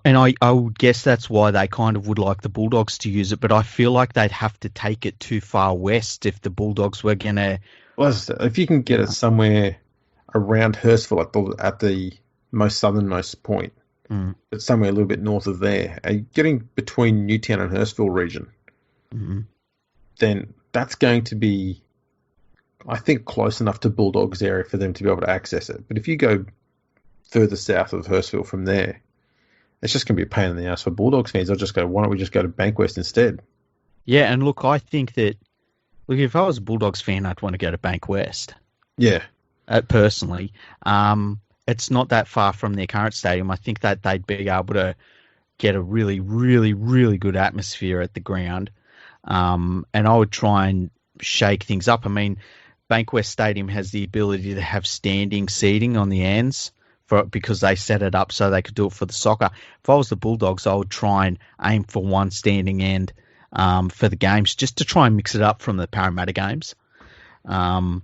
And I would guess that's why they kind of would like the Bulldogs to use it, but I feel like they'd have to take it too far west if the Bulldogs were going to... Well, if you can get it somewhere around Hurstville at the most southernmost point, it's somewhere a little bit north of there, and getting between Newtown and Hurstville region, then that's going to be, I think, close enough to Bulldogs area for them to be able to access it. But if you go further south of Hurstville from there, it's just going to be a pain in the ass for Bulldogs fans. I'll just go, why don't we just go to Bankwest instead? Yeah, and look, I think that, if I was a Bulldogs fan, I'd want to go to Bankwest. Yeah. Personally. It's not that far from their current stadium. I think that they'd be able to get a really, really, really good atmosphere at the ground. And I would try and shake things up. I mean, Bankwest Stadium has the ability to have standing seating on the ends, because they set it up so they could do it for the soccer. If I was the Bulldogs, I would try and aim for one standing end for the games, just to try and mix it up from the Parramatta games. I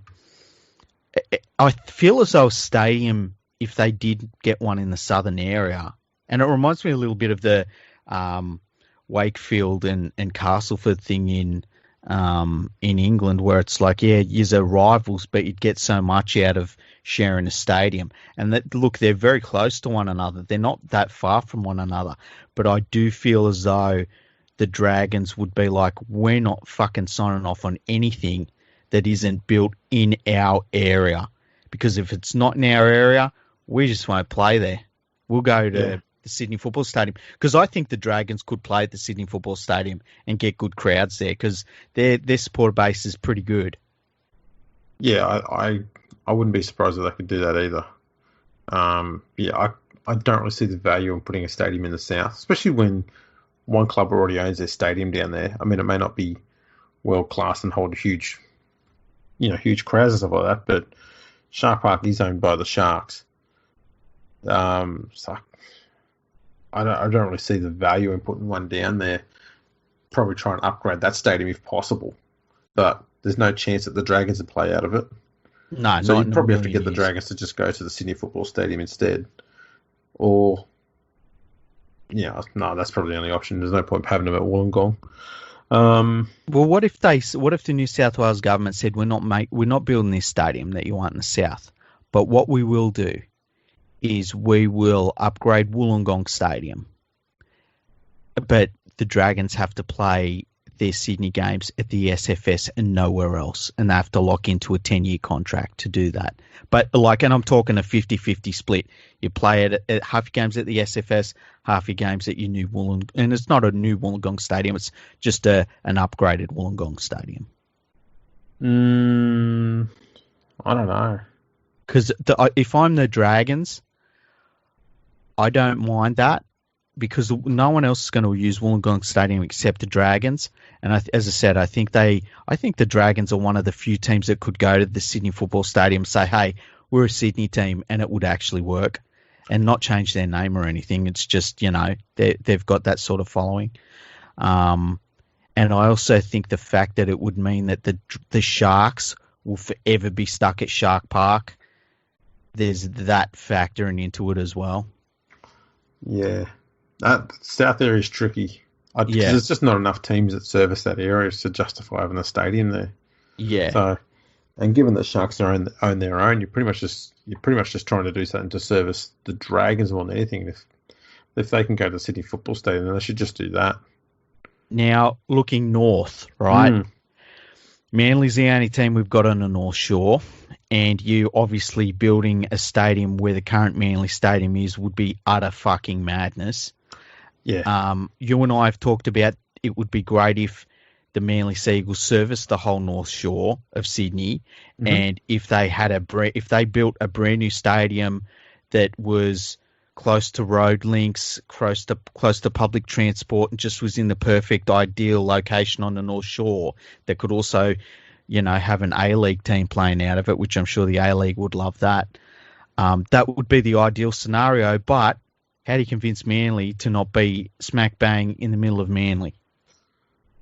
feel as though a stadium, if they did get one in the southern area, and it reminds me a little bit of the Wakefield and Castleford thing in in England, where it's like, yeah, you're rivals, but you'd get so much out of sharing a stadium. And that, look, they're very close to one another. They're not that far from one another. But I do feel as though the Dragons would be like, we're not fucking signing off on anything that isn't built in our area. Because if it's not in our area, we just won't play there. We'll go to the Sydney Football Stadium. Because I think the Dragons could play at the Sydney Football Stadium and get good crowds there, because their supporter base is pretty good. Yeah, I wouldn't be surprised if they could do that either. I don't really see the value in putting a stadium in the south, especially when one club already owns their stadium down there. I mean, it may not be world class and hold huge crowds and stuff like that, but Shark Park is owned by the Sharks. So I don't really see the value in putting one down there. Probably try and upgrade that stadium if possible, but there's no chance that the Dragons would play out of it. No, so you'd probably have to get the Dragons to just go to the Sydney Football Stadium instead. Or, no, that's probably the only option. There's no point having them at Wollongong. Well, what if the New South Wales government said we're not building this stadium that you want in the south, but what we will do is we will upgrade Wollongong Stadium, but the Dragons have to play their Sydney games at the SFS and nowhere else, and they have to lock into a 10-year contract to do that. But and I'm talking a 50-50 split. You play at half your games at the SFS, half your games at your new Wollongong, and it's not a new Wollongong Stadium, it's just an upgraded Wollongong Stadium. I don't know. Because if I'm the Dragons, I don't mind that, because no one else is going to use Wollongong Stadium except the Dragons. And as I said, I think the Dragons are one of the few teams that could go to the Sydney Football Stadium and say, hey, we're a Sydney team, and it would actually work, and not change their name or anything. It's just, they've got that sort of following. And I also think the fact that it would mean that the Sharks will forever be stuck at Shark Park, there's that factoring into it as well. Yeah. That south area is tricky. There's just not enough teams that service that area to justify having a stadium there. Yeah. So, and given that Sharks own their own, you're pretty much just trying to do something to service the Dragons more than anything. If they can go to the Sydney Football Stadium, then they should just do that. Now, looking north, right? Manly's the only team we've got on the North Shore, and you obviously building a stadium where the current Manly Stadium is would be utter fucking madness. Yeah. You and I have talked about it would be great if the Manly Seagulls serviced the whole North Shore of Sydney, and if they built a brand new stadium that was close to road links, close to public transport, and just was in the perfect ideal location on the North Shore, that could also, have an A-League team playing out of it, which I'm sure the A-League would love that. That would be the ideal scenario, but how do you convince Manly to not be smack bang in the middle of Manly?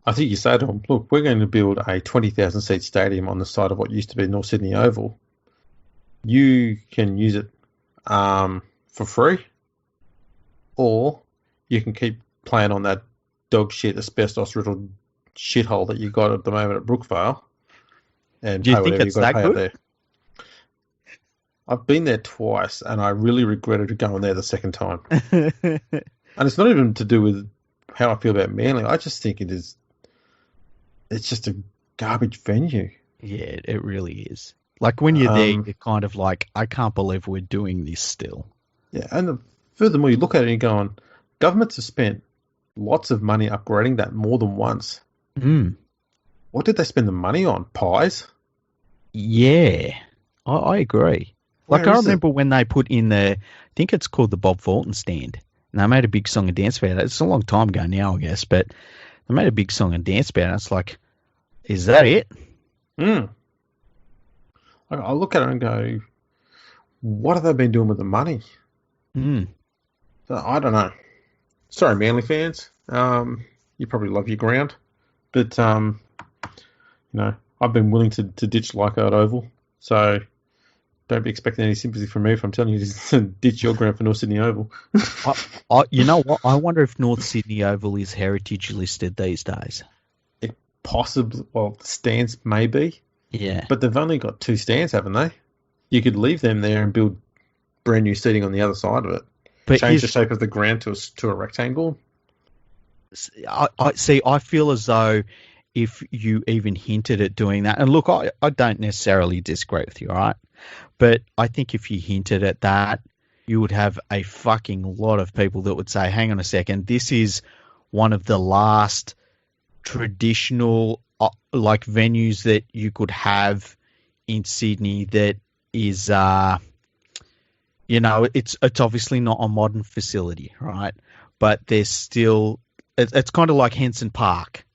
I think you say to them, look, we're going to build a 20,000 seat stadium on the side of what used to be North Sydney Oval. You can use it for free, or you can keep playing on that dog shit, asbestos-riddled shithole that you got at the moment at Brookvale, and do you pay think whatever it's you got to that pay good? out there. I've been there twice, and I really regretted going there the second time. And it's not even to do with how I feel about Manly. I just think it's just a garbage venue. Yeah, it really is. Like, when you're there, you're kind of like, I can't believe we're doing this still. Yeah, and furthermore, you look at it and you're going, governments have spent lots of money upgrading that more than once. What did they spend the money on? Pies? Yeah, I agree. Like, I remember when they put in I think it's called the Bob Fulton stand, and they made a big song and dance about it. It's a long time ago now, I guess, but they made a big song and dance about it. It's like, is that it? I look at it and go, what have they been doing with the money? So I don't know. Sorry, Manly fans. You probably love your ground, but I've been willing to ditch Leichhardt Oval, so don't be expecting any sympathy from me if I'm telling you to ditch your ground for North Sydney Oval. You know what? I wonder if North Sydney Oval is heritage listed these days. It possibly, well, the stands maybe. Yeah. But they've only got 2 stands, haven't they? You could leave them there and build brand new seating on the other side of it. But change the shape of the ground to a rectangle. I feel as though if you even hinted at doing that, and look, I don't necessarily disagree with you, all right? But I think if you hinted at that, you would have a fucking lot of people that would say, hang on a second, this is one of the last traditional like venues that you could have in Sydney that is it's obviously not a modern facility, right? But there's still it's kind of like Henson Park,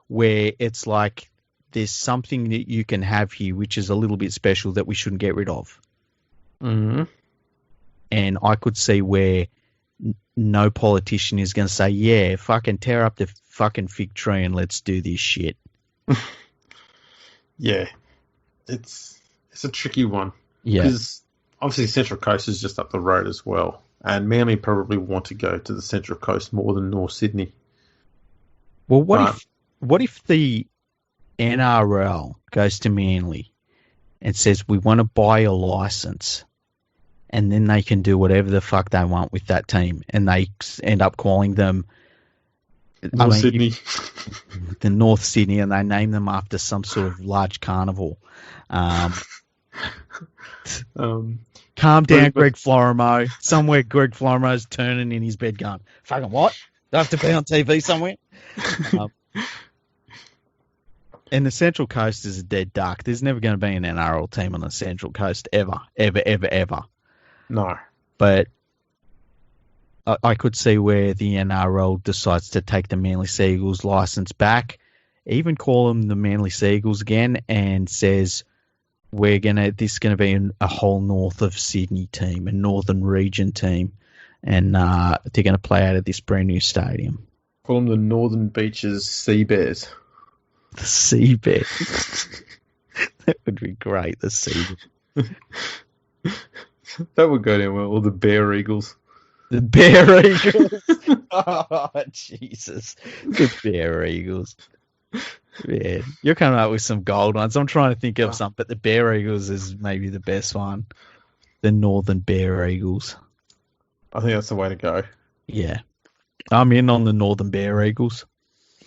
where it's like there's something that you can have here which is a little bit special that we shouldn't get rid of. Mm-hmm. And I could see where no politician is going to say, yeah, fucking tear up the fucking fig tree and let's do this shit. Yeah. It's a tricky one. Yeah. Because obviously Central Coast is just up the road as well. And Manly probably want to go to the Central Coast more than North Sydney. Well, what if the NRL goes to Manly and says, we want to buy a license, and then they can do whatever the fuck they want with that team, and they end up calling them Sydney. The North Sydney, and they name them after some sort of large carnival. Calm down, Greg Florimo. Somewhere Greg Florimo's turning in his bed going, fucking what? Do I have to be on TV somewhere? And the Central Coast is a dead duck. There's never going to be an NRL team on the Central Coast ever. No. But I could see where the NRL decides to take the Manly Seagulls license back, even call them the Manly Seagulls again, and says this is going to be a whole north of Sydney team, a northern region team, and they're going to play out of this brand new stadium. Call them the Northern Beaches Sea Bears. The Sea Bears. That would be great, the Sea Bears. That would go down well. Or the Bear Eagles. The Bear Eagles. Oh, Jesus. The Bear Eagles. Yeah, you're coming up with some gold ones. I'm trying to think of some, but the Bear Eagles is maybe the best one. The Northern Bear Eagles. I think that's the way to go. Yeah. I'm in on the Northern Bear Eagles.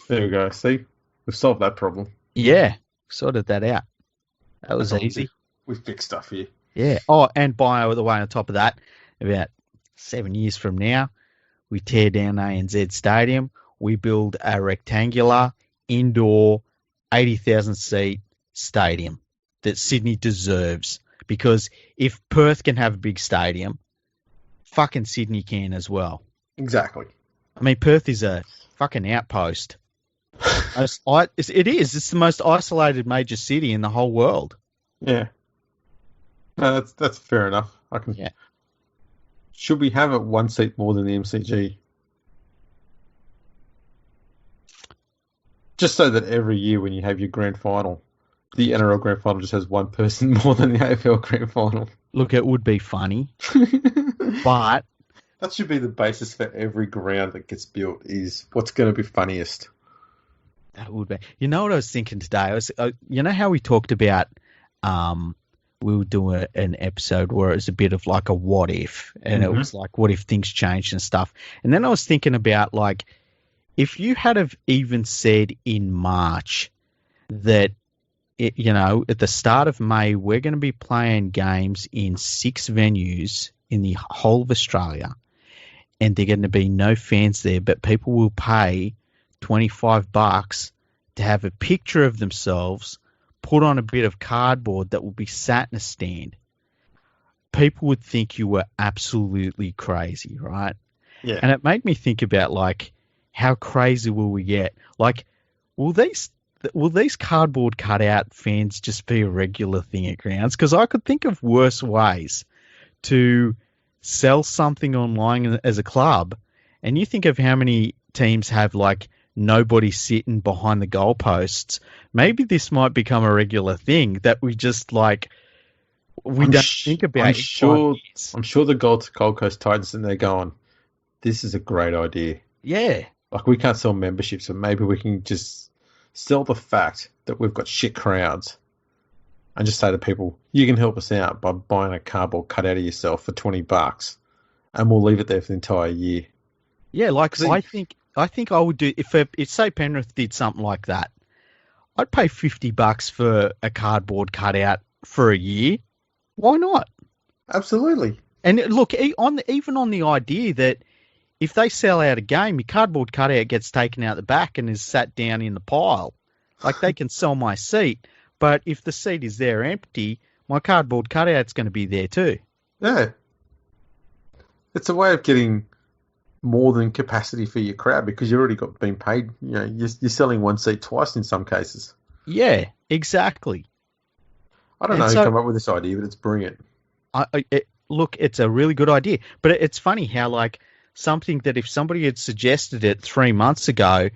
There we go. See? We've solved that problem. Yeah. Sorted that out. That was easy. We fixed stuff here. Yeah. Oh, and by the way, on top of that, about 7 years from now, we tear down ANZ Stadium. We build a rectangular, indoor, 80,000 seat stadium that Sydney deserves. Because if Perth can have a big stadium, fucking Sydney can as well. Exactly. I mean, Perth is a fucking outpost. It is. It's the most isolated major city in the whole world. Yeah. No, that's fair enough. Yeah. Should we have it one seat more than the MCG? Just so that every year when you have your grand final, the NRL grand final just has one person more than the AFL grand final. Look, it would be funny, but that should be the basis for every ground that gets built. Is what's going to be funniest. That would be. You know what I was thinking today? You know how we talked about we would do an episode where it was a bit of like a what if, and it was like what if things changed and stuff. And then I was thinking about like if you had have even said in March that at the start of May we're going to be playing games in 6 venues in the whole of Australia, and they're going to be no fans there, but people will pay $25 to have a picture of themselves put on a bit of cardboard that will be sat in a stand. People would think you were absolutely crazy, right? Yeah. And it made me think about like how crazy will we get? Like, will these cardboard cutout fans just be a regular thing at grounds? Because I could think of worse ways to sell something online as a club, and you think of how many teams have like nobody sitting behind the goalposts. Maybe this might become a regular thing that we just like don't think about. I'm sure the Gold Coast Titans and they're going, this is a great idea. Yeah. Like we can't sell memberships, so maybe we can just sell the fact that we've got shit crowds and just say to people, you can help us out by buying a cardboard cutout of yourself for $20 and we'll leave it there for the entire year. Yeah, like I think I would do if say Penrith did something like that. I'd pay $50 for a cardboard cutout for a year. Why not? Absolutely. And look, even on the idea that if they sell out a game, your cardboard cutout gets taken out the back and is sat down in the pile. Like, they can sell my seat, but if the seat is there empty, my cardboard cutout's going to be there too. Yeah. It's a way of getting more than capacity for your crowd because you've already got been paid. You know, you're selling one seat twice in some cases. Yeah, exactly. I don't know who came up with this idea, but it's brilliant. Look, it's a really good idea. But it's funny how, like, something that if somebody had suggested it 3 months ago,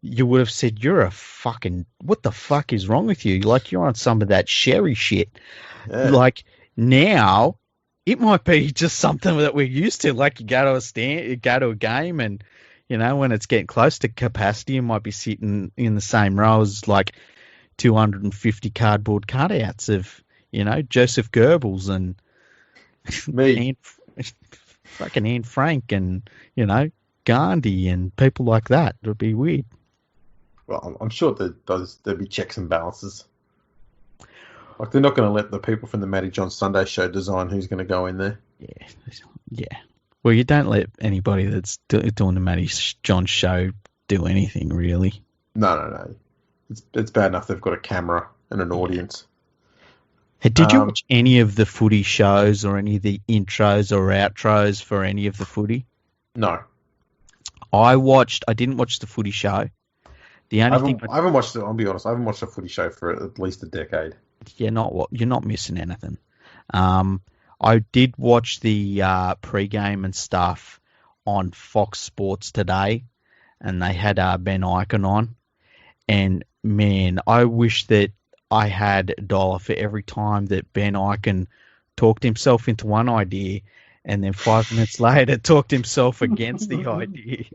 you would have said, you're a fucking, what the fuck is wrong with you? Like, you're on some of that sherry shit. Yeah. Like, now, it might be just something that we're used to. Like, you go to a game and, you know, when it's getting close to capacity, you might be sitting in the same row as, like, 250 cardboard cutouts of, you know, Joseph Goebbels and me. Fucking Anne Frank and, you know, Gandhi and people like that. It would be weird. Well, I'm sure there'll be checks and balances. Like, they're not going to let the people from the Matty John Sunday show design who's going to go in there. Yeah. Well, you don't let anybody that's doing the Matty John show do anything, really. No. It's bad enough they've got a camera and an audience. Hey, did you watch any of the footy shows or any of the intros or outros for any of the footy? No. I didn't watch the footy show. I haven't watched it. I'll be honest. I haven't watched a footy show for at least a decade. You're not missing anything. I did watch the pre-game and stuff on Fox Sports today, and they had Ben Ikin on. And man, I wish that I had $1 for every time that Ben Ikin talked himself into one idea, and then 5 minutes later talked himself against the idea.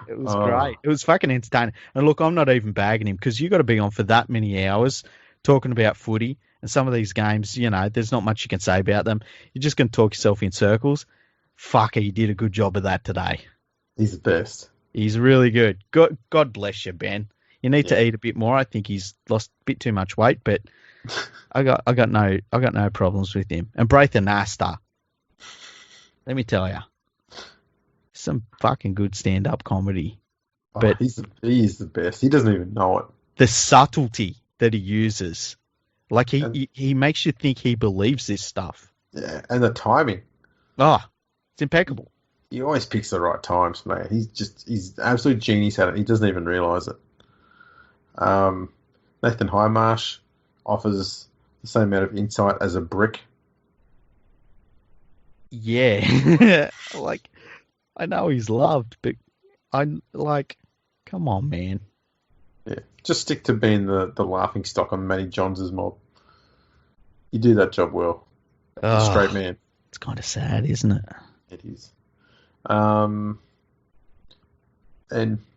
It was great. It was fucking entertaining. And look, I'm not even bagging him because you got to be on for that many hours talking about footy. And some of these games, you know, there's not much you can say about them. You're just going to talk yourself in circles. Fuck, he did a good job of that today. He's the best. He's really good. God bless you, Ben. You need to eat a bit more. I think he's lost a bit too much weight, but I got no problems with him. And Braithen Astor, let me tell you, some fucking good stand-up comedy. But he is the best. He doesn't even know it. The subtlety that he uses, like he makes you think he believes this stuff. Yeah, and the timing. Oh, it's impeccable. He always picks the right times, mate. He's absolute genius at it. He doesn't even realise it. Nathan Highmarsh offers the same amount of insight as a brick. Yeah. Like, I know he's loved, but come on, man. Yeah, just stick to being the laughing stock on Matty Johns' mob. You do that job well. A straight man. It's kind of sad, isn't it? It is. And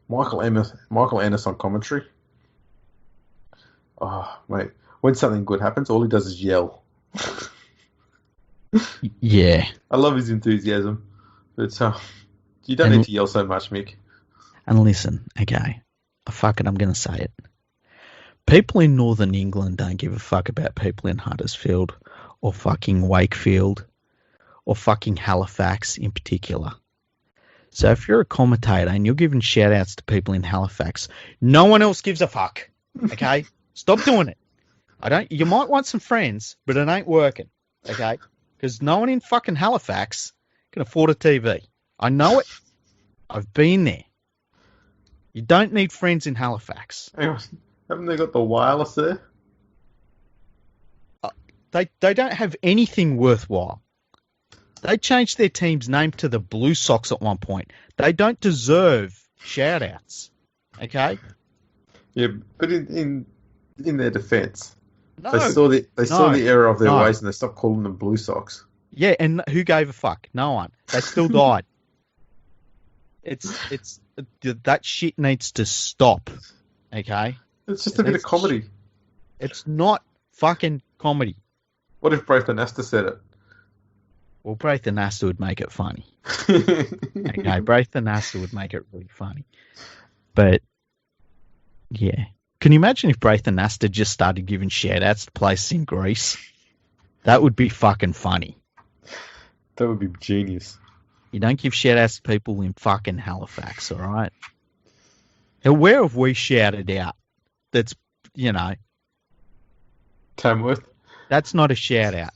Michael Ennis on commentary. Oh, mate. When something good happens, all he does is yell. Yeah. I love his enthusiasm. But you don't need to yell so much, Mick. And listen, okay. Fuck it, I'm going to say it. People in Northern England don't give a fuck about people in Huddersfield or fucking Wakefield or fucking Halifax in particular. So if you're a commentator and you're giving shout-outs to people in Halifax, no one else gives a fuck, okay? Stop doing it. You might want some friends, but it ain't working, okay? Because no one in fucking Halifax can afford a TV. I know it. I've been there. You don't need friends in Halifax. Haven't they got the wireless there? They don't have anything worthwhile. They changed their team's name to the Blue Sox at one point. They don't deserve shout-outs, okay? Yeah, but in their defence, no, they saw the error of their ways and they stopped calling them Blue Sox. Yeah, and who gave a fuck? No one. They still died. It's that shit needs to stop, Okay? It's just a bit of comedy. It's not fucking comedy. What if Braithen Astor said it? Well, Braithen Astor would make it funny. Okay, Braithen Astor would make it really funny. But, yeah. Can you imagine if Braithen Astor just started giving shout-outs to places in Greece? That would be fucking funny. That would be genius. You don't give shout-outs to people in fucking Halifax, all right? And where have we shouted out? That's, Tamworth? That's not a shout-out.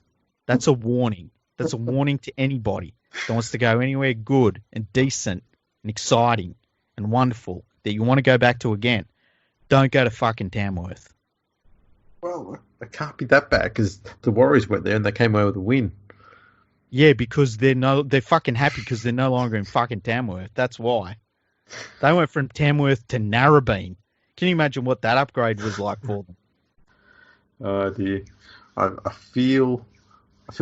That's a warning. That's a warning to anybody that wants to go anywhere good and decent and exciting and wonderful that you want to go back to again. Don't go to fucking Tamworth. Well, it can't be that bad because the Warriors went there and they came away with a win. Yeah, because they're fucking happy because they're no longer in fucking Tamworth. That's why. They went from Tamworth to Narrabeen. Can you imagine what that upgrade was like for them? Oh dear. I feel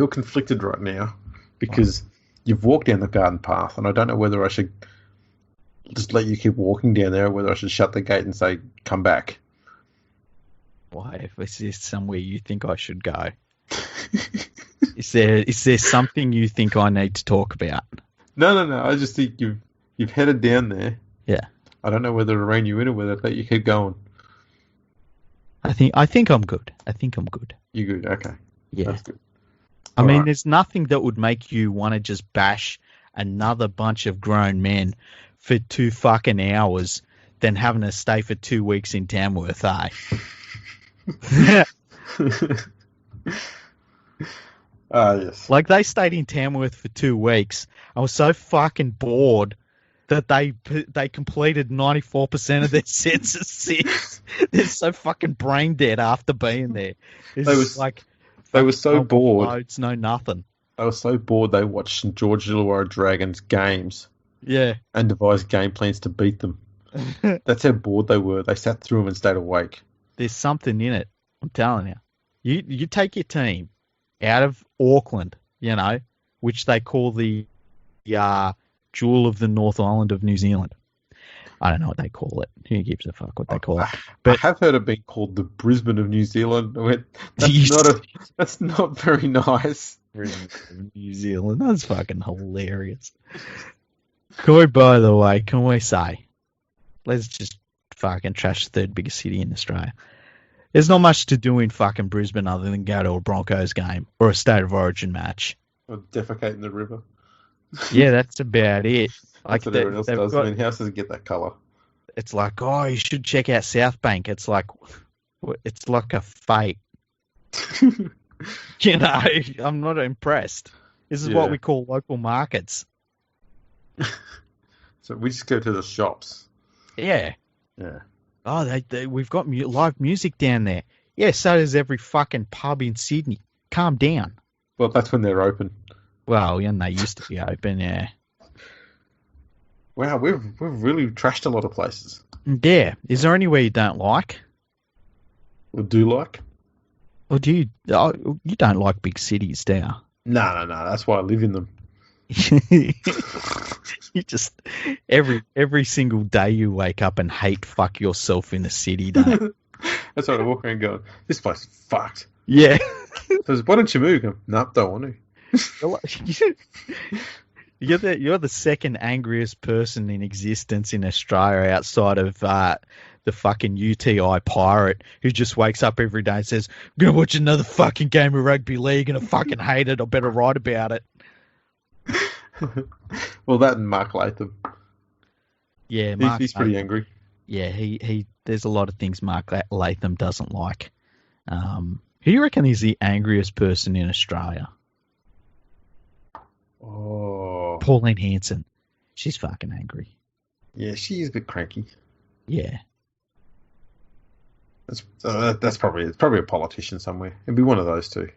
conflicted right now because you've walked down the garden path and I don't know whether I should just let you keep walking down there or whether I should shut the gate and say, come back. Why? Is there somewhere you think I should go? Is there something you think I need to talk about? No. I just think you've headed down there. Yeah. I don't know whether to rein you in or whether to let you keep going. I think I'm good. You're good, okay. Yeah. That's good. I mean, there's nothing that would make you want to just bash another bunch of grown men for 2 fucking hours than having to stay for 2 weeks in Tamworth, eh? Yes. Like, they stayed in Tamworth for 2 weeks. I was so fucking bored that they completed 94% of their census. They're so fucking brain dead after being there. They were so bored. Loads, no nothing. They were so bored they watched St George Illawarra Dragons games. Yeah. And devised game plans to beat them. That's how bored they were. They sat through them and stayed awake. There's something in it. I'm telling you. You take your team out of Auckland, which they call the Jewel of the North Island of New Zealand. I don't know what they call it. Who gives a fuck what they call it? But I have heard it being called the Brisbane of New Zealand. That's not very nice. Brisbane of New Zealand. That's fucking hilarious. By the way, can we say, let's just fucking trash the third biggest city in Australia. There's not much to do in fucking Brisbane other than go to a Broncos game or a State of Origin match. Or defecate in the river. Yeah, that's about it. That's what everyone else does. I mean, how does it get that colour? It's like, oh, you should check out South Bank. It's like a fate. I'm not impressed. This is what we call local markets. So we just go to the shops. Yeah. Yeah. Oh, we've got live music down there. Yeah, so does every fucking pub in Sydney. Calm down. Well, that's when they're open. Well, yeah, they used to be open, yeah. Wow, we've really trashed a lot of places. Yeah. Is there anywhere you don't like? Or do like? Or do you don't like big cities, do you? No. That's why I live in them. You just every single day you wake up and hate fuck yourself in the city, don't you? That's why I walk around going, this place is fucked. Yeah. So why don't you move? Nope, don't want to. You're the second angriest person in existence in Australia outside of the fucking UTI pirate who just wakes up every day and says, I'm going to watch another fucking game of rugby league and I fucking hate it. I better write about it. Well, that and Mark Latham. Yeah, he's pretty angry. Yeah, he there's a lot of things Mark Latham doesn't like. Who do you reckon is the angriest person in Australia? Oh, Pauline Hanson. She's fucking angry. Yeah, she is a bit cranky. Yeah. That's probably a politician somewhere. It'd be one of those two.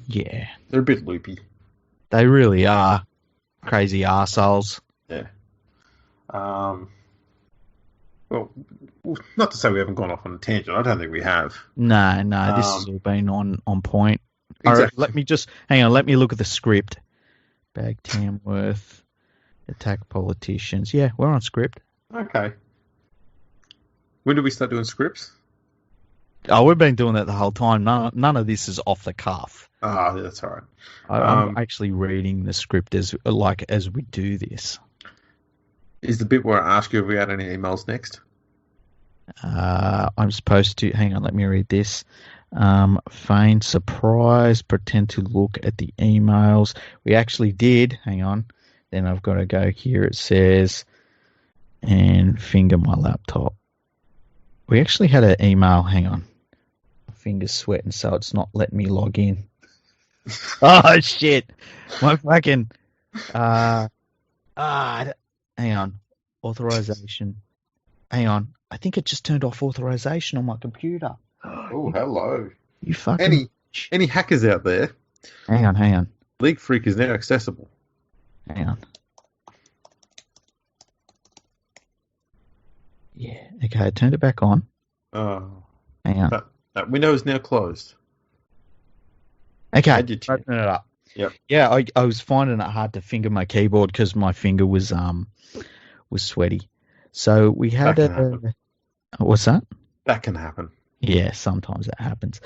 Yeah. They're a bit loopy. They really are crazy arseholes. Yeah. Well, not to say we haven't gone off on a tangent. I don't think we have. No, this has all been on point. Exactly. All right, let me look at the script. Bag Tamworth, attack politicians. Yeah, we're on script. Okay. When did we start doing scripts? Oh, we've been doing that the whole time. None of this is off the cuff. Ah, that's all right. I'm actually reading the script as we do this. Is the bit where I ask you if we had any emails next? I'm supposed to... Hang on, let me read this. Feign surprise, pretend to look at the emails. We actually did. Hang on. Then I've got to go here. It says, and finger my laptop. We actually had an email. Hang on. My finger's sweating, so it's not letting me log in. Oh, shit. My fucking... hang on. Authorization. Hang on. I think it just turned off authorization on my computer. Oh, hello. You fucking... Any hackers out there? Hang on. League Freak is now accessible. Hang on. Yeah. Okay, I turned it back on. Oh. Hang on. That window is now closed. Okay, open it up. Yep. Yeah, I was finding it hard to finger my keyboard because my finger was sweaty. So we had what's that? That can happen. Yeah, sometimes that happens.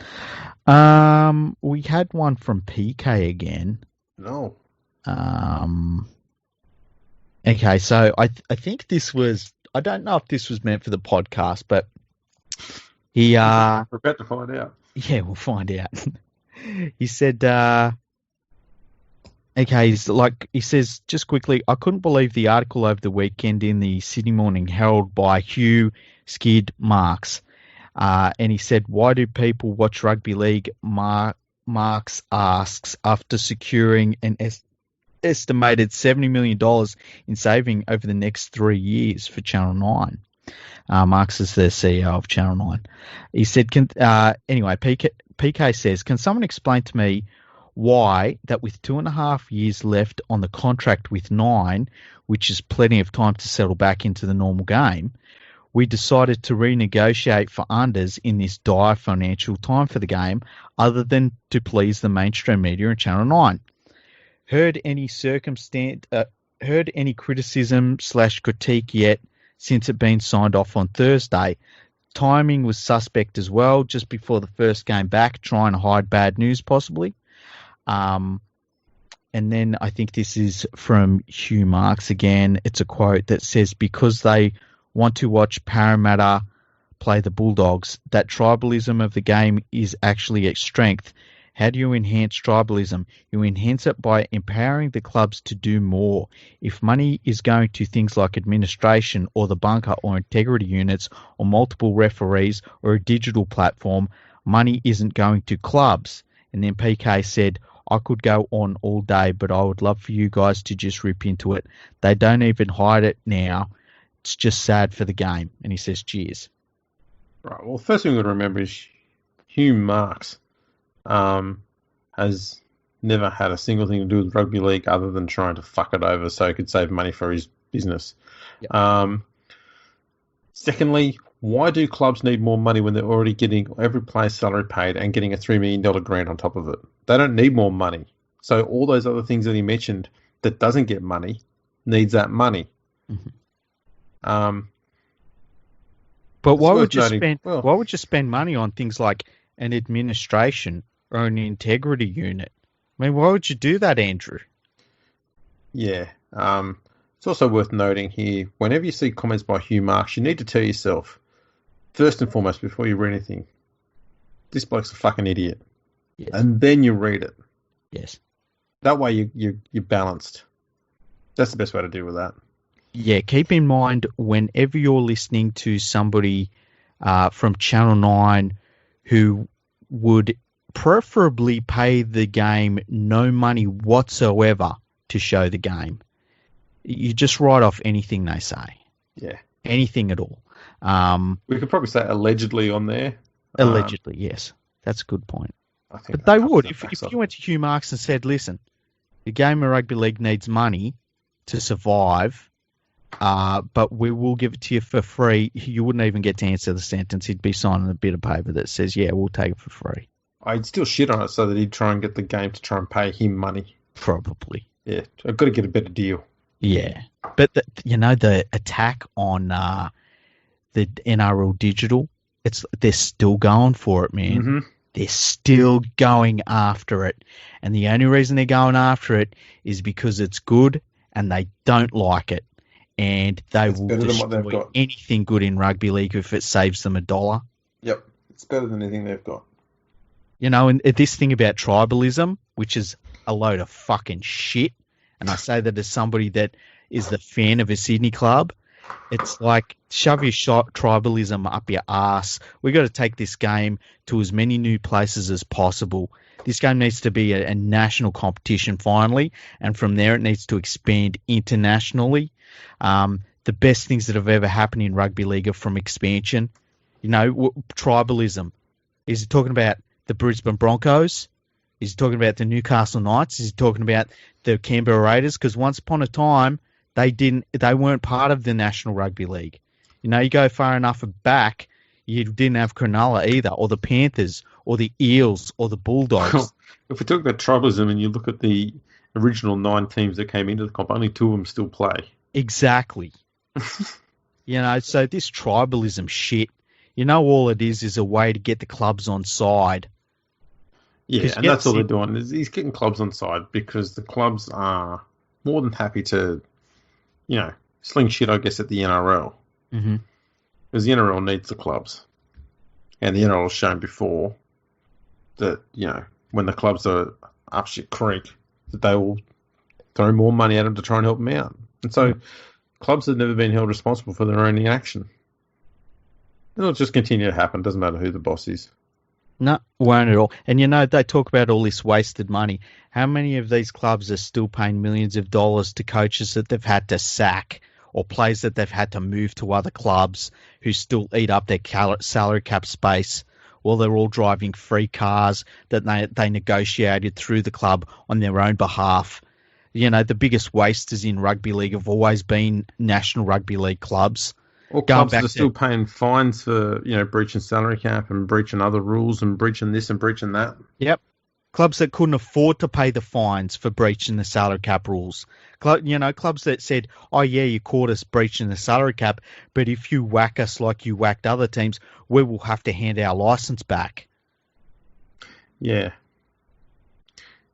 We had one from PK again. No. Okay, so I think this was... I don't know if this was meant for the podcast, but he... We're about to find out. Yeah, we'll find out. He said... Okay, he says, just quickly, I couldn't believe the article over the weekend in the Sydney Morning Herald by Hugh Skid Marks. And he said, why do people watch rugby league? Marks asks, after securing an estimated $70 million in saving over the next 3 years for Channel 9. Marks is the CEO of Channel 9. He said, anyway, PK says, can someone explain to me why that with 2.5 years left on the contract with Nine, which is plenty of time to settle back into the normal game, we decided to renegotiate for unders in this dire financial time for the game, other than to please the mainstream media and Channel 9. Heard any criticism/critique yet since it been signed off on Thursday? Timing was suspect as well, just before the first game back, trying to hide bad news possibly. And then I think this is from Hugh Marks again. It's a quote that says, because they want to watch Parramatta play the Bulldogs, that tribalism of the game is actually its strength. How do you enhance tribalism? You enhance it by empowering the clubs to do more. If money is going to things like administration or the bunker or integrity units or multiple referees or a digital platform, money isn't going to clubs. And then PK said, I could go on all day, but I would love for you guys to just rip into it. They don't even hide it now. It's just sad for the game. And he says, cheers. Right. Well, first thing we've got to remember is Hugh Marks has never had a single thing to do with rugby league other than trying to fuck it over so he could save money for his business. Yep. Secondly, why do clubs need more money when they're already getting every player's salary paid and getting a $3 million grant on top of it? They don't need more money. So all those other things that he mentioned that doesn't get money needs that money. Mm-hmm. But why would you spend money on things like an administration or an integrity unit? I mean, why would you do that, Andrew? Yeah. It's also worth noting here, whenever you see comments by Hugh Marks, you need to tell yourself, first and foremost, before you read anything, this bloke's a fucking idiot. Yes. And then you read it. Yes. That way you're balanced. That's the best way to deal with that. Yeah, keep in mind whenever you're listening to somebody from Channel 9 who would preferably pay the game no money whatsoever to show the game, you just write off anything they say. Yeah. Anything at all. We could probably say allegedly on there. Allegedly, yes. That's a good point. But they would. If you went to Hugh Marks and said, listen, the game of rugby league needs money to survive, but we will give it to you for free, you wouldn't even get to answer the sentence. He'd be signing a bit of paper that says, yeah, we'll take it for free. I'd still shit on it so that he'd try and get the game to try and pay him money. Probably. Yeah, I've got to get a better deal. Yeah. But, the attack on the NRL digital, they're still going for it, man. Mm-hmm. They're still going after it. And the only reason they're going after it is because it's good and they don't like it. And they will destroy anything good in rugby league if it saves them $1. Yep. It's better than anything they've got. You know, and this thing about tribalism, which is a load of fucking shit, and I say that as somebody that is the fan of a Sydney club, it's like, shove your tribalism up your ass. We've got to take this game to as many new places as possible. This game needs to be a national competition finally, and from there it needs to expand internationally. The best things that have ever happened in rugby league are from expansion. You know, tribalism. Is he talking about the Brisbane Broncos? Is he talking about the Newcastle Knights? Is he talking about the Canberra Raiders? Because once upon a time, they weren't part of the National Rugby League. You know, you go far enough back, you didn't have Cronulla either, or the Panthers, or the Eels, or the Bulldogs. Well, if we talk about tribalism and you look at the original 9 teams that came into the comp, only 2 of them still play. Exactly. You know, so this tribalism shit, you know, all it is a way to get the clubs on side. Yeah, and that's all they're doing. He's getting clubs on side because the clubs are more than happy to, you know, sling shit, I guess, at the NRL. Mm-hmm. Because the NRL needs the clubs. And the NRL has shown before that, you know, when the clubs are up shit creek, that they will throw more money at them to try and help them out. And so clubs have never been held responsible for their own inaction. It'll just continue to happen. Doesn't matter who the boss is. No, won't at all. And you know, they talk about all this wasted money. How many of these clubs are still paying millions of dollars to coaches that they've had to sack, or players that they've had to move to other clubs who still eat up their salary cap space, while they're all driving free cars that they negotiated through the club on their own behalf? You know, the biggest wasters in rugby league have always been National Rugby League clubs. Or clubs that are still paying fines for, you know, breaching salary cap and breaching other rules and breaching this and breaching that. Yep. Clubs that couldn't afford to pay the fines for breaching the salary cap rules. You know, clubs that said, oh, yeah, you caught us breaching the salary cap, but if you whack us like you whacked other teams, we will have to hand our license back. Yeah.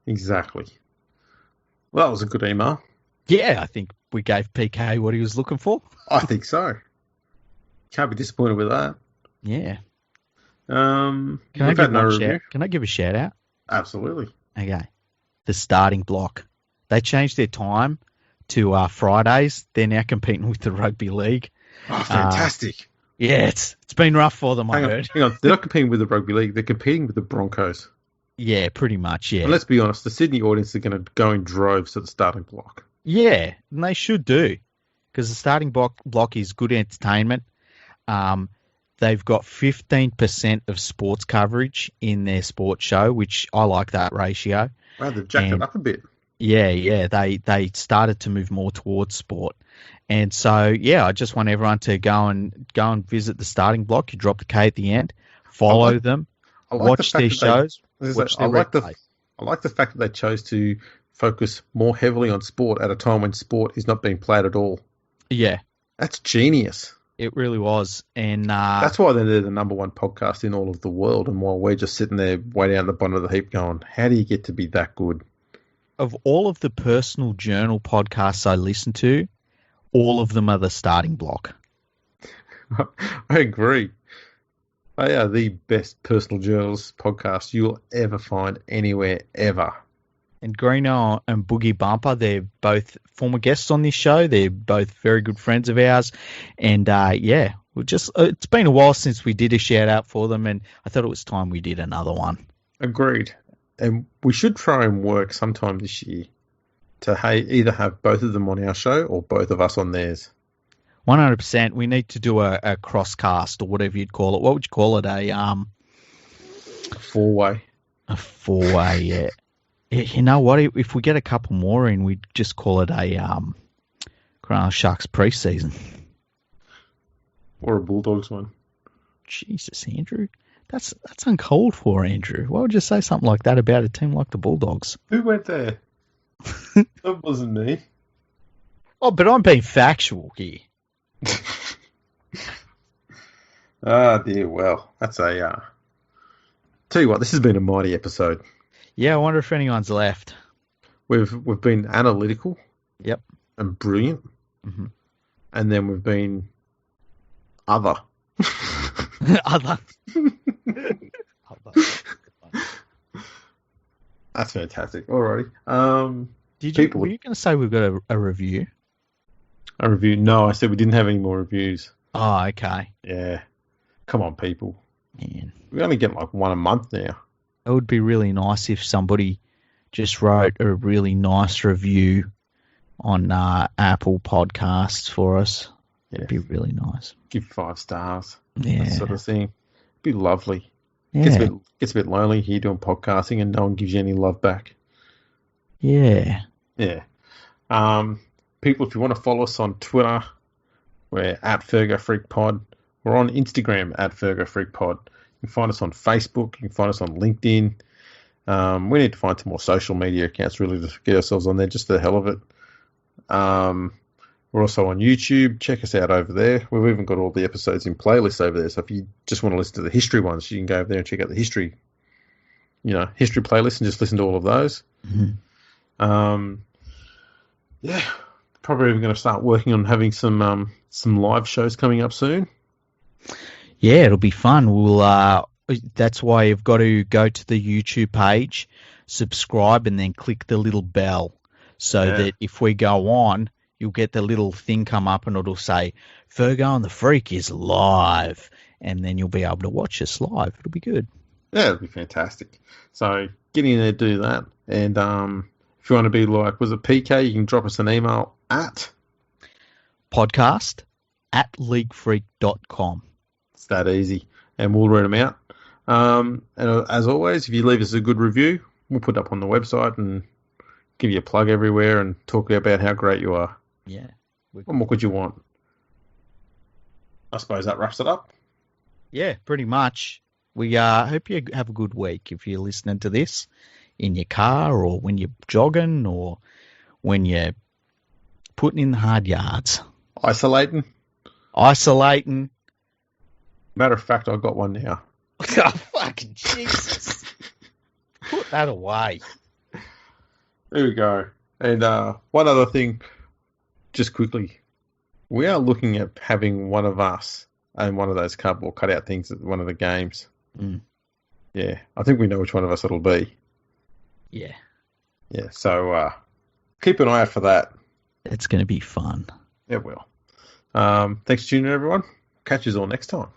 Exactly. Well, that was a good email. Yeah, I think we gave PK what he was looking for. I think so. Can't be disappointed with that. Yeah. Can I give a shout out? Absolutely. Okay. The starting block. They changed their time to Fridays. They're now competing with the rugby league. Oh, fantastic. Yeah, it's been rough for them, Hang on. They're not competing with the rugby league. They're competing with the Broncos. Yeah, pretty much, yeah. And let's be honest, the Sydney audience are going to go in droves to the starting block. Yeah, and they should do, because the starting block is good entertainment. They've got 15% of sports coverage in their sports show, which I like that ratio. Wow, they've jacked it up a bit. Yeah, they started to move more towards sport. And so, yeah, I just want everyone to go and visit the starting block. You drop the K at the end, follow them, watch their shows. I like the fact that they chose to focus more heavily on sport at a time when sport is not being played at all. Yeah. That's genius. It really was. And that's why they're the number one podcast in all of the world, and while we're just sitting there way down the bottom of the heap going, how do you get to be that good? Of all of the personal journal podcasts I listen to, all of them are the starting block. I agree. They are the best personal journals podcast you'll ever find anywhere, ever. And Greeno and Boogie Bumper, they're both former guests on this show. They're both very good friends of ours. And, it's been a while since we did a shout-out for them, and I thought it was time we did another one. Agreed. And we should try and work sometime this year to either have both of them on our show or both of us on theirs. 100%. We need to do a cross-cast or whatever you'd call it. What would you call it? A four-way. A four-way, yeah. You know what? If we get a couple more in, we'd just call it a Cronulla Sharks preseason. Or a Bulldogs one. Jesus, Andrew. That's uncalled for, Andrew. Why would you say something like that about a team like the Bulldogs? Who went there? That wasn't me. Oh, but I'm being factual here. Ah, dear. Well, that's a. Tell you what, this has been a mighty episode. Yeah, I wonder if anyone's left. We've been analytical. Yep. And brilliant. Mm-hmm. And then we've been other. Other. That's fantastic. Alrighty. Were you going to say we've got a review? A review? No, I said we didn't have any more reviews. Oh, okay. Yeah. Come on, people. Man. We only get like one a month now. It would be really nice if somebody just wrote a really nice review on Apple Podcasts for us. It'd be really nice. Give 5 stars. Yeah. That sort of thing. It'd be lovely. Yeah. Gets a bit lonely here doing podcasting and no one gives you any love back. Yeah. Yeah. People, if you want to follow us on Twitter, we're at FergoFreakPod. We're on Instagram at FergoFreakPod. You can find us on Facebook. You can find us on LinkedIn. We need to find some more social media accounts really to get ourselves on there just for the hell of it. We're also on YouTube. Check us out over there. We've even got all the episodes in playlists over there. So if you just want to listen to the history ones, you can go over there and check out the history playlist and just listen to all of those. Mm-hmm. Yeah, probably even going to start working on having some live shows coming up soon. Yeah, it'll be fun. That's why you've got to go to the YouTube page, subscribe, and then click the little bell so that if we go on, you'll get the little thing come up and it'll say, Fergo and the Freak is live. And then you'll be able to watch us live. It'll be good. Yeah, it'll be fantastic. So get in there, do that. And if you want to be like, was it PK, you can drop us an email at podcast@leaguefreak.com. It's that easy. And we'll read them out. And as always, if you leave us a good review, we'll put it up on the website and give you a plug everywhere and talk about how great you are. Yeah. What more could you want? I suppose that wraps it up. Yeah, pretty much. We hope you have a good week if you're listening to this in your car or when you're jogging or when you're putting in the hard yards. Isolating. Matter of fact, I've got one now. Oh, fucking Jesus. Put that away. There we go. And one other thing, just quickly. We are looking at having one of us and one of those cardboard cutout things at one of the games. Mm. Yeah, I think we know which one of us it'll be. Yeah. Yeah, so keep an eye out for that. It's going to be fun. It will. Thanks for tuning in, everyone. Catch you all next time.